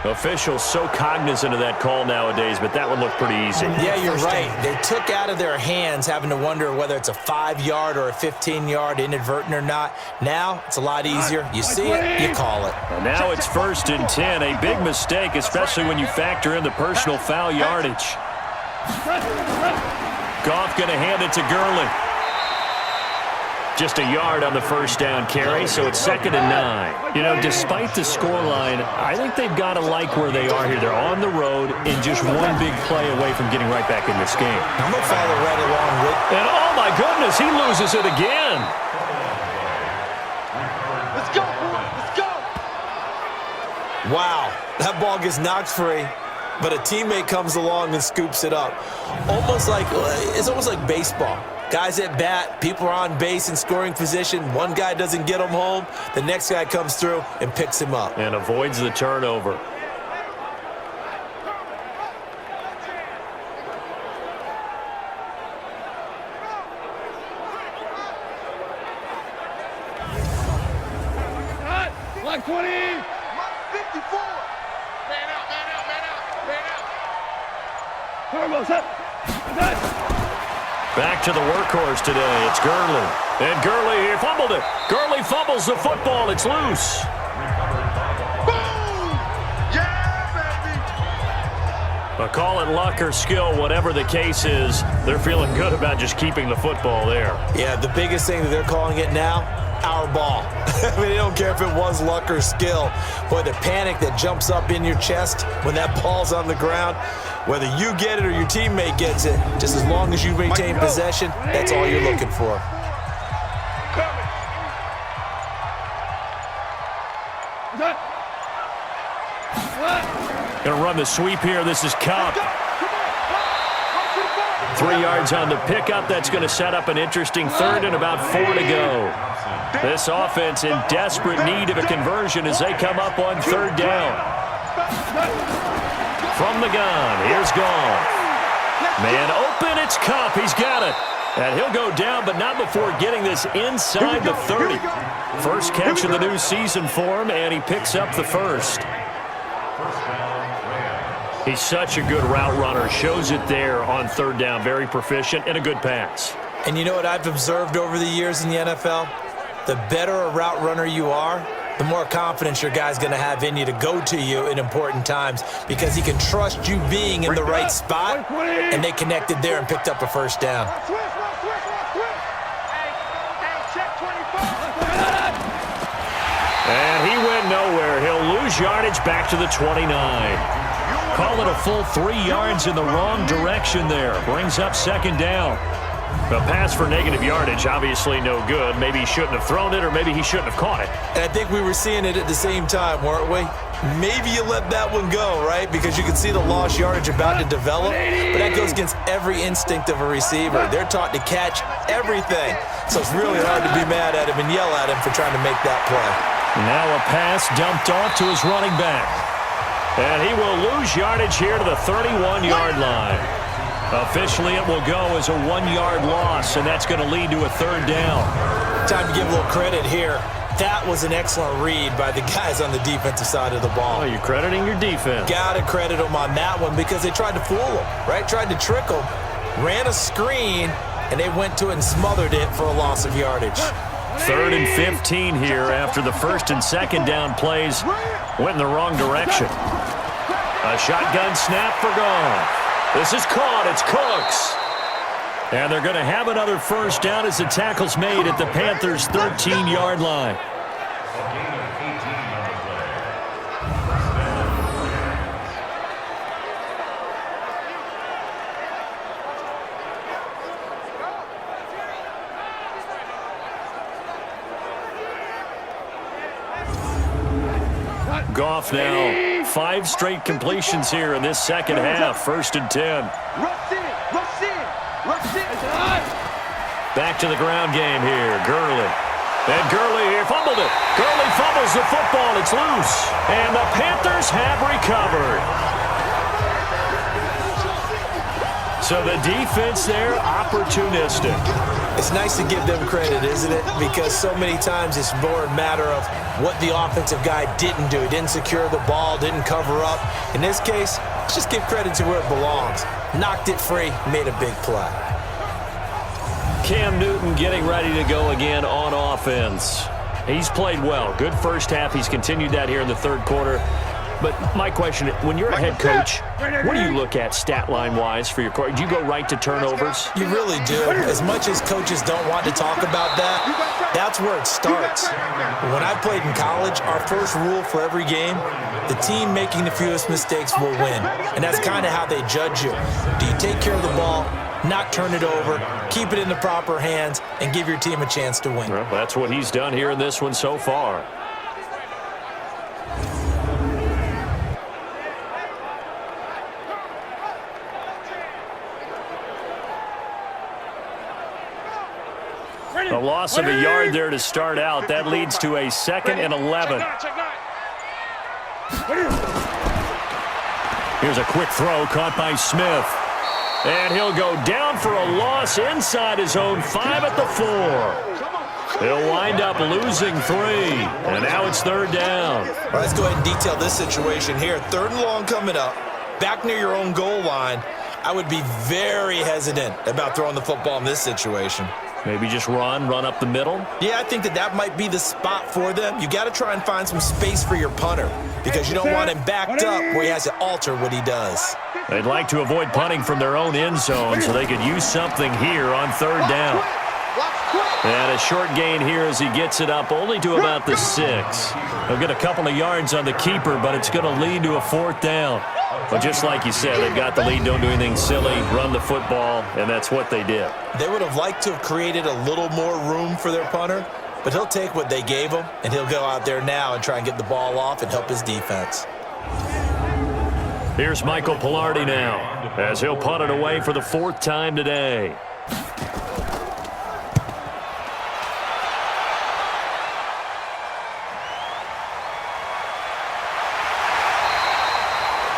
Officials so cognizant of that call nowadays, but that one looked pretty easy. Yeah, you're right. They took out of their hands having to wonder whether it's a 5-yard or a 15-yard, inadvertent or not. Now, it's a lot easier. You see it, you call it. And now it's 1st and 10. A big mistake, especially when you factor in the personal foul yardage. Goff going to hand it to Gurley. Just a yard on the first down carry, so it's 2nd and 9. You know, despite the scoreline, I think they've got to like where they are here. They're on the road and just one big play away from getting right back in this game. I'm going to follow right along with. And oh my goodness, he loses it again. Let's go, let's go. Wow, that ball gets knocked free, but a teammate comes along and scoops it up. It's almost like baseball. Guys at bat, people are on base in scoring position. One guy doesn't get him home. The next guy comes through and picks him up. And avoids the turnover. Black 20. 54. Man out, man out, man out, man out. Turbo set. Back to the workhorse today. It's Gurley. And Gurley, he fumbled it. Gurley fumbles the football. It's loose. Boom! Yeah, baby! But call it luck or skill, whatever the case is, they're feeling good about just keeping the football there. Yeah, the biggest thing that they're calling it now, our ball. I mean, they don't care if it was luck or skill. Boy, the panic that jumps up in your chest when that ball's on the ground, whether you get it or your teammate gets it, just as long as you maintain possession, that's all you're looking for. Gonna run the sweep here. This is Cup. 3 yards on the pickup. That's going to set up an interesting 3rd and about 4 to go. This offense in desperate need of a conversion as they come up on 3rd down. From the gun, here's Goff. Man open, it's Cup. He's got it. And he'll go down, but not before getting this inside the 30. First catch of the new season for him, and he picks up the first. He's such a good route runner. Shows it there on 3rd down. Very proficient and a good pass. And you know what I've observed over the years in the NFL? The better a route runner you are, the more confidence your guy's going to have in you to go to you in important times because he can trust you being in the right spot, and they connected there and picked up a first down. And he went nowhere. He'll lose yardage back to the 29. Call it a full 3 yards in the wrong direction there. Brings up second down. The pass for negative yardage, obviously no good. Maybe he shouldn't have thrown it, or maybe he shouldn't have caught it. And I think we were seeing it at the same time, weren't we? Maybe you let that one go, right? Because you can see the lost yardage about to develop. But that goes against every instinct of a receiver. They're taught to catch everything. So it's really hard to be mad at him and yell at him for trying to make that play. Now a pass dumped off to his running back. And he will lose yardage here to the 31-yard line. Officially, it will go as a 1-yard loss, and that's going to lead to a third down. Time to give a little credit here. That was an excellent read by the guys on the defensive side of the ball. Oh, you're crediting your defense. Got to credit them on that one because they tried to fool him, right? Tried to trick him, ran a screen, and they went to it and smothered it for a loss of yardage. 3rd and 15 here after the first and second down plays went in the wrong direction. A shotgun snap for goal. This is caught. It's Cooks. And they're going to have another first down as the tackle's made at the Panthers' 13-yard line. Goff now 5 straight completions here in this second half. 1st and 10. Back to the ground game here. Gurley. And Gurley here fumbled it. Gurley fumbles the football. It's loose. And the Panthers have recovered. So the defense there, opportunistic. It's nice to give them credit, isn't it? Because so many times it's more a matter of what the offensive guy didn't do. He didn't secure the ball, didn't cover up. In this case, let's just give credit to where it belongs. Knocked it free, made a big play. Cam Newton getting ready to go again on offense. He's played well. Good first half. He's continued that here in the third quarter. But my question, when you're a head coach, what do you look at stat line-wise for your court? Do you go right to turnovers? You really do. As much as coaches don't want to talk about that, that's where it starts. When I played in college, our first rule for every game, the team making the fewest mistakes will win. And that's kind of how they judge you. Do you take care of the ball, not turn it over, keep it in the proper hands, and give your team a chance to win? Well, that's what he's done here in this one so far. A loss of a yard there to start out. That leads to a 2nd and 11. Here's a quick throw caught by Smith. And he'll go down for a loss inside his own 5 at the 4. He'll wind up losing 3. And now it's 3rd down. All right, let's go ahead and detail this situation here. 3rd and long coming up. Back near your own goal line. I would be very hesitant about throwing the football in this situation. Maybe just run up the middle? Yeah, I think that might be the spot for them. You got to try and find some space for your punter because you don't want him backed up where he has to alter what he does. They'd like to avoid punting from their own end zone so they could use something here on 3rd down. And a short gain here as he gets it up only to about the 6. He'll get a couple of yards on the keeper, but it's going to lead to a 4th down. But just like you said, they've got the lead, don't do anything silly, run the football, and that's what they did. They would have liked to have created a little more room for their punter, but he'll take what they gave him, and he'll go out there now and try and get the ball off and help his defense. Here's Michael Pilardi now, as he'll punt it away for the 4th time today.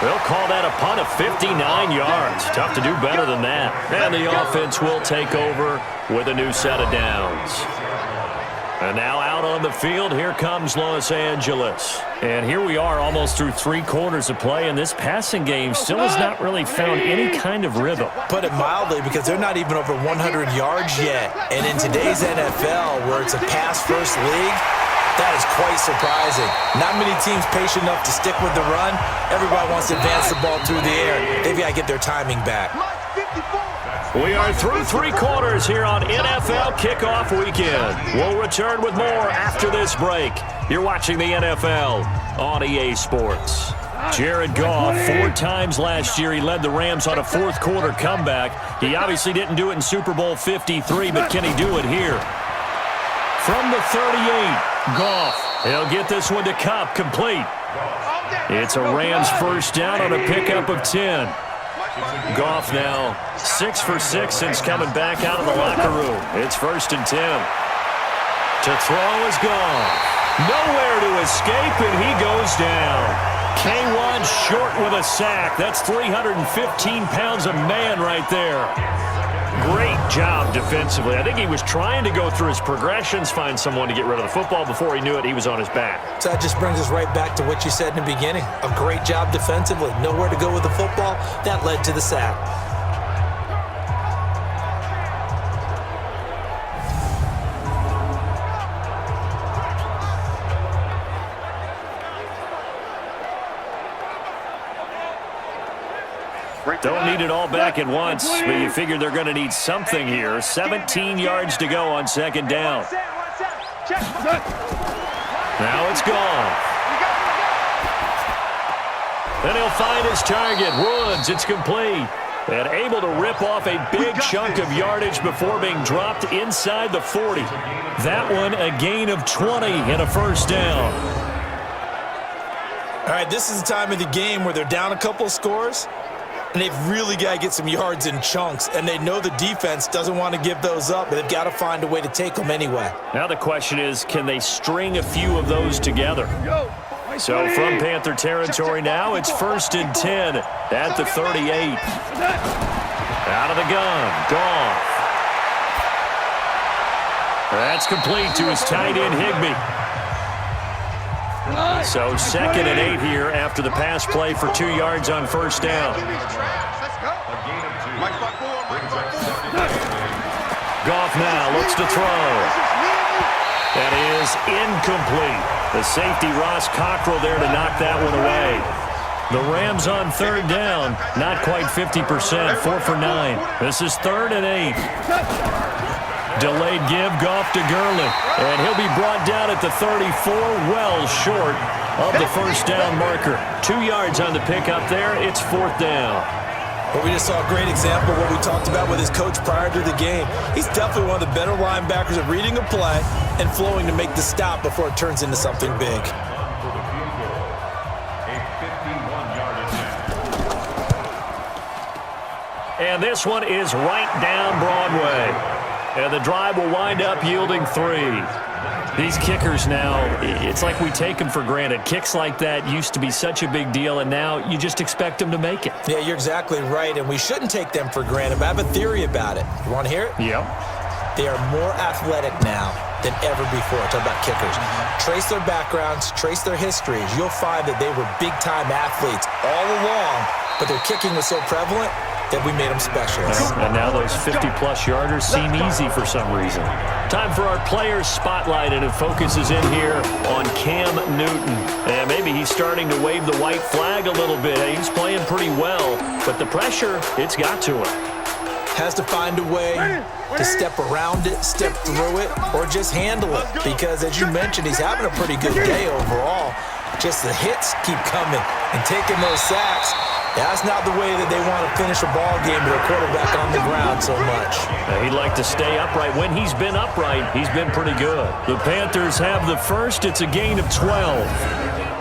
They'll call that a punt of 59 yards. Tough to do better than that. And the offense will take over with a new set of downs. And now out on the field, here comes Los Angeles. And here we are almost through 3 quarters of play, and this passing game still has not really found any kind of rhythm. Put it mildly, because they're not even over 100 yards yet. And in today's NFL, where it's a pass-first league, that is quite surprising. Not many teams patient enough to stick with the run. Everybody wants to advance the ball through the air. They've got to get their timing back. We are through 3 quarters here on NFL Kickoff Weekend. We'll return with more after this break. You're watching the NFL on EA Sports. Jared Goff, 4 times last year, he led the Rams on a fourth-quarter comeback. He obviously didn't do it in Super Bowl 53, but can he do it here? From the 38, Goff. He'll get this one to Kupp, complete. It's a Rams first down on a pickup of 10. Goff now 6 for 6 since coming back out of the locker room. It's 1st and 10. To throw is gone. Nowhere to escape, and he goes down. K1 short with a sack. That's 315 pounds of man right there. Great job defensively. I think he was trying to go through his progressions, find someone to get rid of the football. Before he knew it, he was on his back. So that just brings us right back to what you said in the beginning. A great job defensively. Nowhere to go with the football. That led to the sack. Don't need it all back at once, but you figure they're going to need something here. 17 yards to go on 2nd down. Now it's gone. Then he'll find his target, Woods. It's complete. And able to rip off a big chunk of yardage before being dropped inside the 40. That one a gain of 20 and a first down. All right, this is the time of the game where they're down a couple of scores, and they've really got to get some yards in chunks, and they know the defense doesn't want to give those up, but they've got to find a way to take them anyway. Now the question is, can they string a few of those together? So from Panther territory now, it's 1st and 10 at the 38. Out of the gun, Goff. That's complete to his tight end, Higbee. So 2nd and 8 here after the pass play for 2 yards on 1st down. Goff now looks to throw. That is incomplete. The safety, Ross Cockrell, there to knock that one away. The Rams on 3rd down, not quite 50%, 4 for 9. This is 3rd and 8. Delayed give, Goff to Gurley. And he'll be brought down at the 34, well short of the first down marker. 2 yards on the pickup there. It's 4th down. But we just saw a great example of what we talked about with his coach prior to the game. He's definitely one of the better linebackers at reading a play and flowing to make the stop before it turns into something big. And this one is right down Broadway. And the drive will wind up yielding 3. These kickers now, it's like we take them for granted. Kicks like that used to be such a big deal, and now you just expect them to make it. Yeah, you're exactly right, and we shouldn't take them for granted, but I have a theory about it. You want to hear it? Yep. They are more athletic now than ever before. Talk about kickers. Trace their backgrounds, trace their histories. You'll find that they were big-time athletes all along, but their kicking was so prevalent that we made them specialists. And now those 50-plus yarders seem easy for some reason. Time for our players spotlight, and it focuses in here on Cam Newton. And maybe he's starting to wave the white flag a little bit. He's playing pretty well, but the pressure, it's got to him. Has to find a way to step around it, step through it, or just handle it. Because as you mentioned, he's having a pretty good day overall. Just the hits keep coming and taking those sacks. That's not the way that they want to finish a ball game with a quarterback on the ground so much. He'd like to stay upright. When he's been upright, he's been pretty good. The Panthers have the first. It's a gain of 12.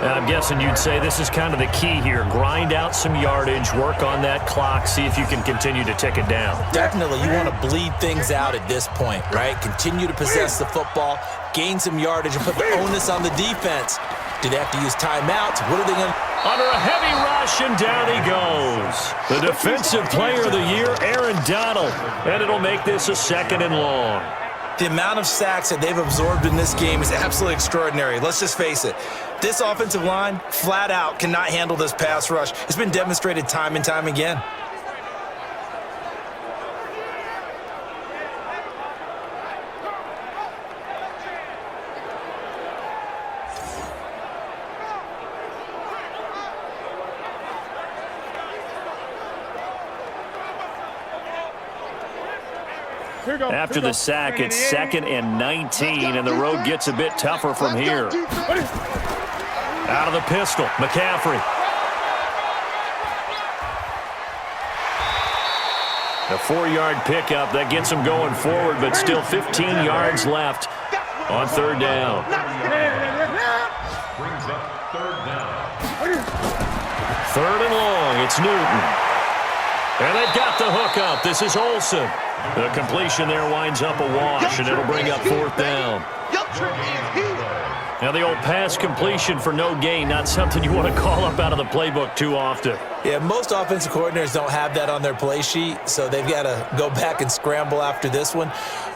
And I'm guessing you'd say this is kind of the key here. Grind out some yardage, work on that clock, see if you can continue to tick it down. Definitely. You want to bleed things out at this point, right? Continue to possess the football, gain some yardage, and put the onus on the defense. Do they have to use timeouts? What are they going to... Under a heavy rush, and down he goes. The Defensive Player of the Year, Aaron Donald. And it'll make this a 2nd and long. The amount of sacks that they've absorbed in this game is absolutely extraordinary. Let's just face it. This offensive line, flat out, cannot handle this pass rush. It's been demonstrated time and time again. After the sack, it's 2nd and 19, and the road gets a bit tougher from here. Out of the pistol, McCaffrey. A 4-yard pickup. That gets him going forward, but still 15 yards left on 3rd down. Brings up 3rd down. 3rd and long. It's Newton. And they've got the hook up. This is Olsen. The completion there winds up a wash, and it'll bring up 4th down. Now the old pass completion for no gain, not something you want to call up out of the playbook too often. Yeah, most offensive coordinators don't have that on their play sheet, so they've got to go back and scramble after this one.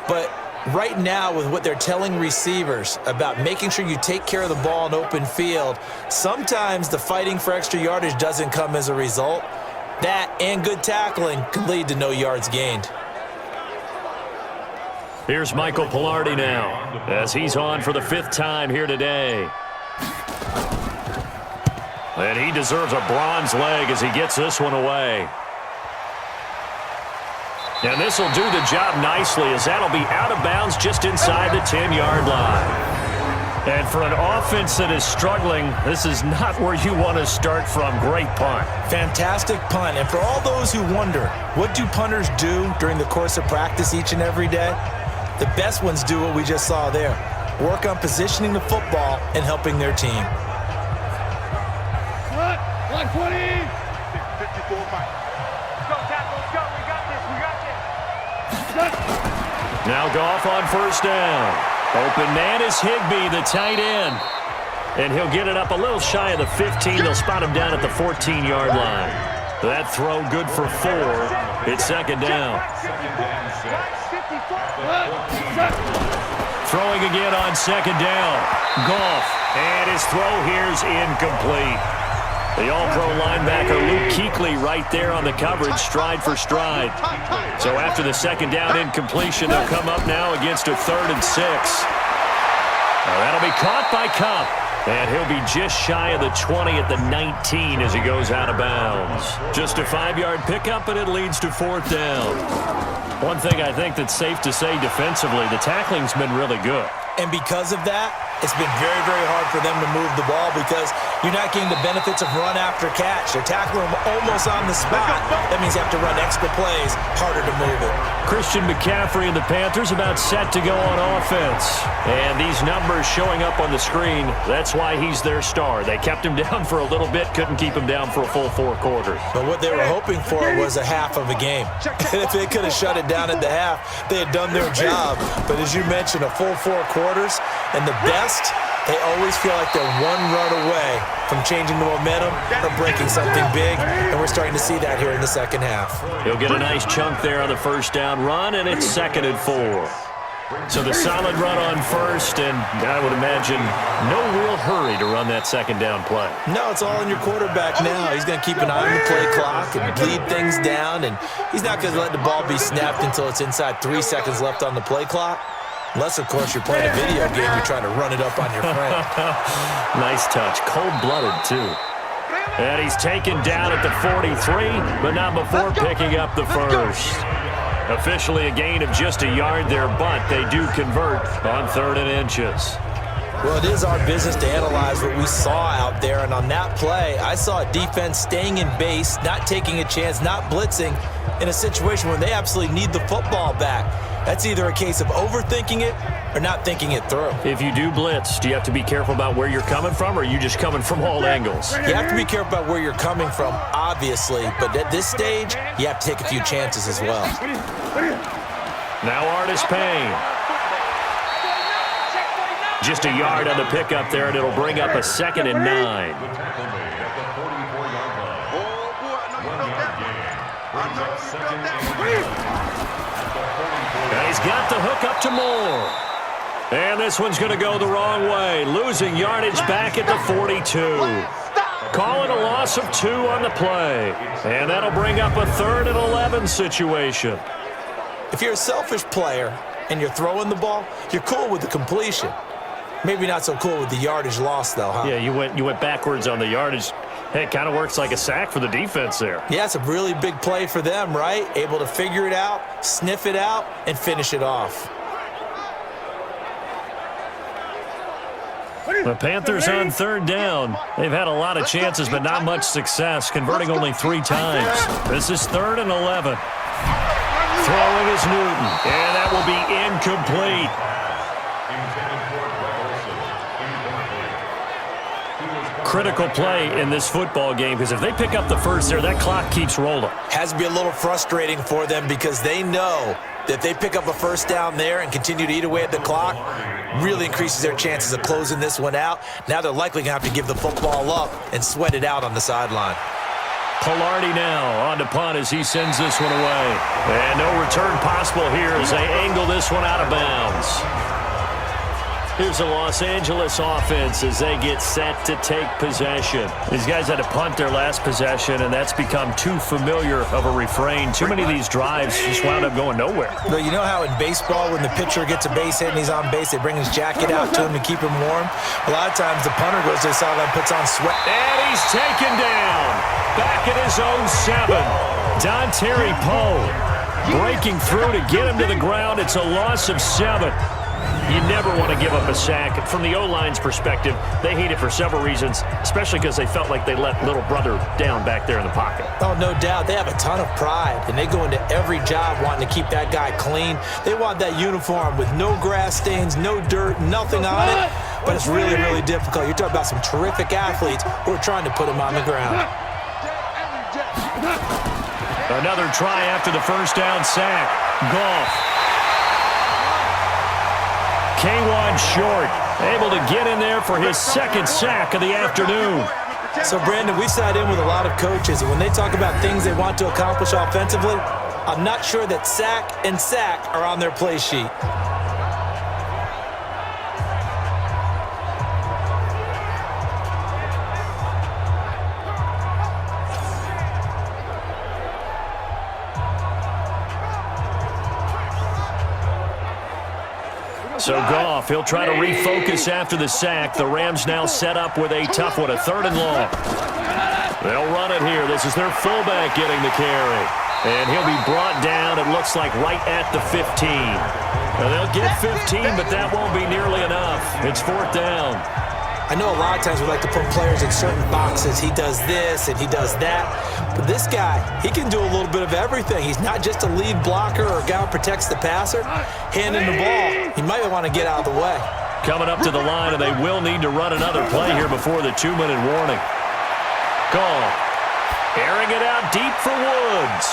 But right now, with what they're telling receivers about making sure you take care of the ball in open field, sometimes the fighting for extra yardage doesn't come as a result. That and good tackling can lead to no yards gained. Here's Michael Pilardi now, as he's on for the 5th time here today. And he deserves a bronze leg as he gets this one away. And this will do the job nicely, as that'll be out of bounds just inside the 10-yard line. And for an offense that is struggling, this is not where you want to start from. Great punt. Fantastic punt. And for all those who wonder, what do punters do during the course of practice each and every day? The best ones do what we just saw there. Work on positioning the football and helping their team. Line 20. 54 Mike. Go, tackle, go. We got this. Now Goff on 1st down. Open man is Higbee, the tight end. And he'll get it up a little shy of the 15. They'll spot him down at the 14-yard line. That throw good for 4. It's 2nd down. Throwing again on 2nd down. Goff. And his throw here's incomplete. The all-pro linebacker Luke Kuechly right there on the coverage, stride for stride. So after the 2nd down incompletion, they'll come up now against a 3rd and 6. That'll be caught by Kupp. And he'll be just shy of the 20 at the 19 as he goes out of bounds. Just a 5-yard pickup, and it leads to 4th down. One thing I think that's safe to say defensively, the tackling's been really good. And because of that, it's been very, very hard for them to move the ball because you're not getting the benefits of run after catch. They're tackling them almost on the spot. That means you have to run extra plays, harder to move it. Christian McCaffrey and the Panthers about set to go on offense. And these numbers showing up on the screen, that's why he's their star. They kept him down for a little bit, couldn't keep him down for a full 4 quarters. But what they were hoping for was a half of a game. And if they could have shut it down at the half, they had done their job. But as you mentioned, a full 4 quarters, and the best, they always feel like they're one run away from changing the momentum or breaking something big, and we're starting to see that here in the 2nd half. He'll get a nice chunk there on the 1st down run, and it's 2nd and 4. So the solid run on 1st, and I would imagine no real hurry to run that 2nd down play. No, it's all on your quarterback now. He's going to keep an eye on the play clock and bleed things down, and he's not going to let the ball be snapped until it's inside 3 seconds left on the play clock. Unless, of course, you're playing a video game, you're trying to run it up on your friend. Nice touch. Cold-blooded, too. And he's taken down at the 43, but not before picking up the 1st. Officially a gain of just a yard there, but they do convert on 3rd and inches. Well, it is our business to analyze what we saw out there, and on that play, I saw a defense staying in base, not taking a chance, not blitzing, in a situation where they absolutely need the football back. That's either a case of overthinking it or not thinking it through. If you do blitz, do you have to be careful about where you're coming from, or are you just coming from all angles? You have to be careful about where you're coming from, obviously, but at this stage, you have to take a few chances as well. Now Artis Payne. Just a yard on the pickup there, and it'll bring up a 2nd and 9. The tackle made at the 44-yard line. 1 yard gain. Brings up 2nd and 9. And He's got the hook up to Moore. And this one's going to go the wrong way, losing yardage back at the 42. Call it a loss of 2 on the play. And that'll bring up a 3rd and 11 situation. If you're a selfish player and you're throwing the ball, you're cool with the completion. Maybe not so cool with the yardage loss, though, huh? Yeah, you went backwards on the yardage. Hey, it kind of works like a sack for the defense there. Yeah, it's a really big play for them, right? Able to figure it out, sniff it out, and finish it off. The Panthers on 3rd down. They've had a lot of chances, but not much success, converting only 3 times. This is 3rd and 11. Throwing is Newton, and that will be incomplete. Critical play in this football game, because if they pick up the first there, that clock keeps rolling. Has to be a little frustrating for them because they know that if they pick up a first down there and continue to eat away at the clock, really increases their chances of closing this one out. Now they're likely going to have to give the football up and sweat it out on the sideline. Pilardi now on to punt as he sends this one away. And no return possible here as they angle this one out of bounds. Here's the Los Angeles offense as they get set to take possession. These guys had to punt their last possession, and that's become too familiar of a refrain. Too many of these drives just wound up going nowhere. But you know how in baseball, when the pitcher gets a base hit and he's on base, they bring his jacket out to him to keep him warm? A lot of times the punter goes to the sideline, puts on sweat. And he's taken down. Back at his own 7. Dontari Poe breaking through to get him to the ground. It's a loss of 7. You never want to give up a sack. From the O-line's perspective, they hate it for several reasons, especially because they felt like they let little brother down back there in the pocket. Oh, no doubt. They have a ton of pride, and they go into every job wanting to keep that guy clean. They want that uniform with no grass stains, no dirt, nothing on it, but it's really, really difficult. You're talking about some terrific athletes who are trying to put him on the ground. Another try after the first down sack. Goff. K'Wan Short able to get in there for his 2nd sack of the afternoon. So, Brandon, we sat in with a lot of coaches, and when they talk about things they want to accomplish offensively, I'm not sure that sack and sack are on their play sheet. So Goff, he'll try to refocus after the sack. The Rams now set up with a tough one, a 3rd and long. They'll run it here. This is their fullback getting the carry. And he'll be brought down, it looks like, right at the 15. Now, they'll get 15, but that won't be nearly enough. It's 4th down. I know a lot of times we like to put players in certain boxes. He does this and he does that. But this guy, he can do a little bit of everything. He's not just a lead blocker or a guy who protects the passer. Handing the ball, he might want to get out of the way. Coming up to the line, and they will need to run another play here before the 2-minute warning. Goff, airing it out deep for Woods.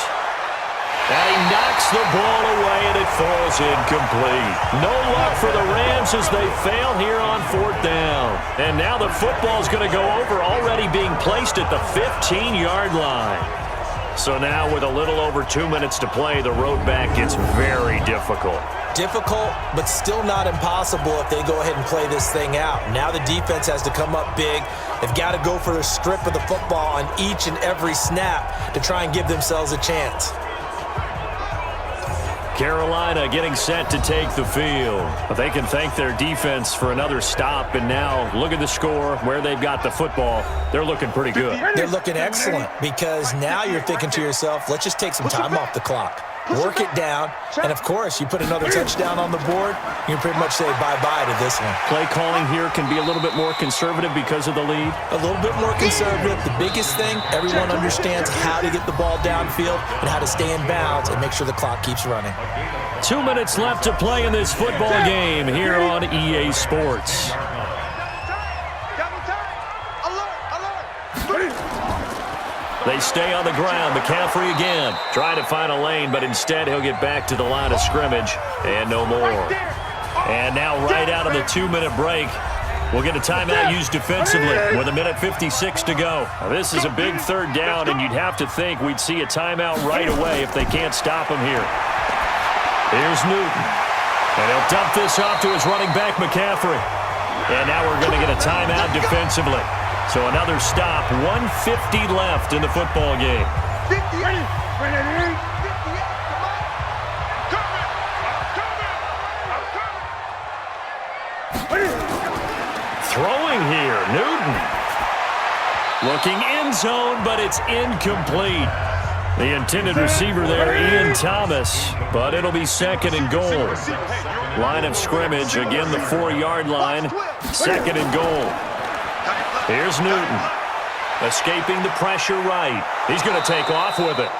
And he knocks the ball away, and it falls incomplete. No luck for the Rams as they fail here on 4th down. And now the football's going to go over, already being placed at the 15-yard line. So now with a little over 2 minutes to play, the road back gets very difficult. Difficult, but still not impossible if they go ahead and play this thing out. Now the defense has to come up big. They've got to go for the strip of the football on each and every snap to try and give themselves a chance. Carolina getting set to take the field. But they can thank their defense for another stop. And now look at the score, where they've got the football. They're looking pretty good. They're looking excellent because now you're thinking to yourself, let's just take some time off the clock. Work it down, and of course, you put another touchdown on the board, you can pretty much say bye-bye to this one. Play calling here can be a little bit more conservative because of the lead. A little bit more conservative. The biggest thing, everyone understands how to get the ball downfield and how to stay in bounds and make sure the clock keeps running. 2 minutes left to play in this football game here on EA Sports. They stay on the ground. McCaffrey again. Trying to find a lane, but instead he'll get back to the line of scrimmage and no more. And now right out of the 2-minute break, we'll get a timeout used defensively with 1:56 to go. Now, this is a big 3rd down, and you'd have to think we'd see a timeout right away if they can't stop him here. Here's Newton. And he'll dump this off to his running back, McCaffrey. And now we're going to get a timeout defensively. So another stop, 1:50 left in the football game. 58. Throwing here, Newton. Looking end zone, but it's incomplete. The intended receiver there, Ian Thomas, but it'll be 2nd and goal. Line of scrimmage, again the 4-yard line, 2nd and goal. Here's Newton, escaping the pressure right. He's going to take off with it.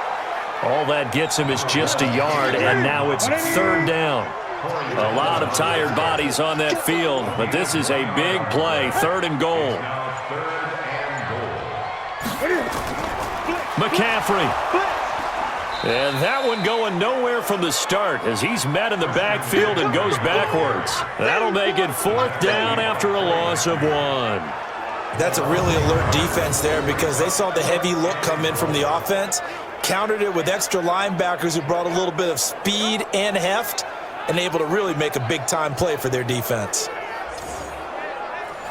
All that gets him is just a yard, and now it's 3rd down. A lot of tired bodies on that field, but this is a big play, 3rd and goal. McCaffrey. And that one going nowhere from the start as he's met in the backfield and goes backwards. That'll make it 4th down after a loss of 1. That's a really alert defense there because they saw the heavy look come in from the offense, countered it with extra linebackers who brought a little bit of speed and heft, and able to really make a big-time play for their defense.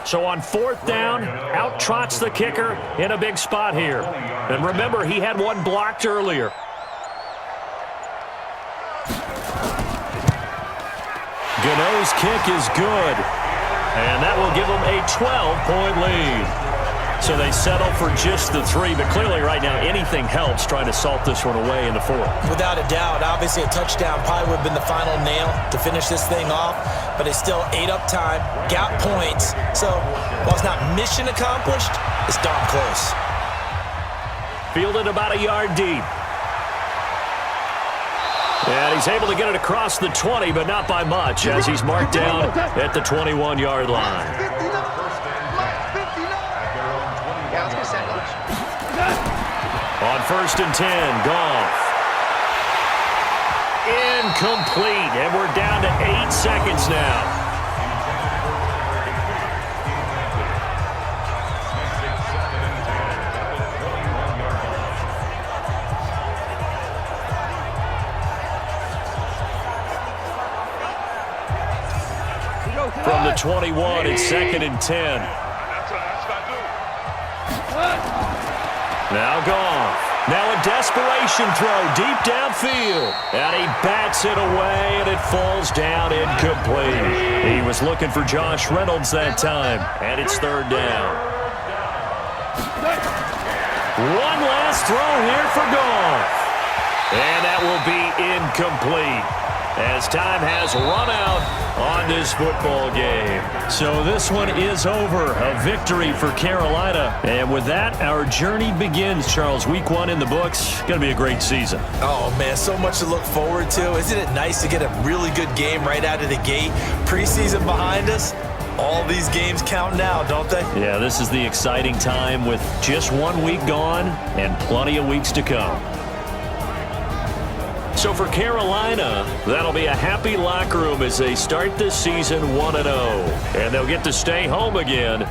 So on 4th down, out trots the kicker in a big spot here. And remember, he had one blocked earlier. Gano's kick is good. And that will give them a 12-point lead. So they settle for just the 3, but clearly right now anything helps trying to salt this one away in the 4th. Without a doubt, obviously a touchdown probably would have been the final nail to finish this thing off, but it's still ate up time, got points. So while it's not mission accomplished, it's darn close. Fielded about a yard deep. And he's able to get it across the 20, but not by much as he's marked down at the 21-yard line. On 1st and 10, Goff. Incomplete, and we're down to 8 seconds now. From the 21, it's 2nd and 10. Now Goff. Now a desperation throw deep downfield. And he bats it away, and it falls down incomplete. He was looking for Josh Reynolds that time, and it's 3rd down. One last throw here for Goff. And that will be incomplete as time has run out on this football game. So this one is over. A victory for Carolina. And with that, our journey begins, Charles. Week 1 in the books. Going to be a great season. Oh, man, so much to look forward to. Isn't it nice to get a really good game right out of the gate? Preseason behind us. All these games count now, don't they? Yeah, this is the exciting time with just 1 week gone and plenty of weeks to come. So for Carolina, that'll be a happy locker room as they start this season 1-0. And they'll get to stay home again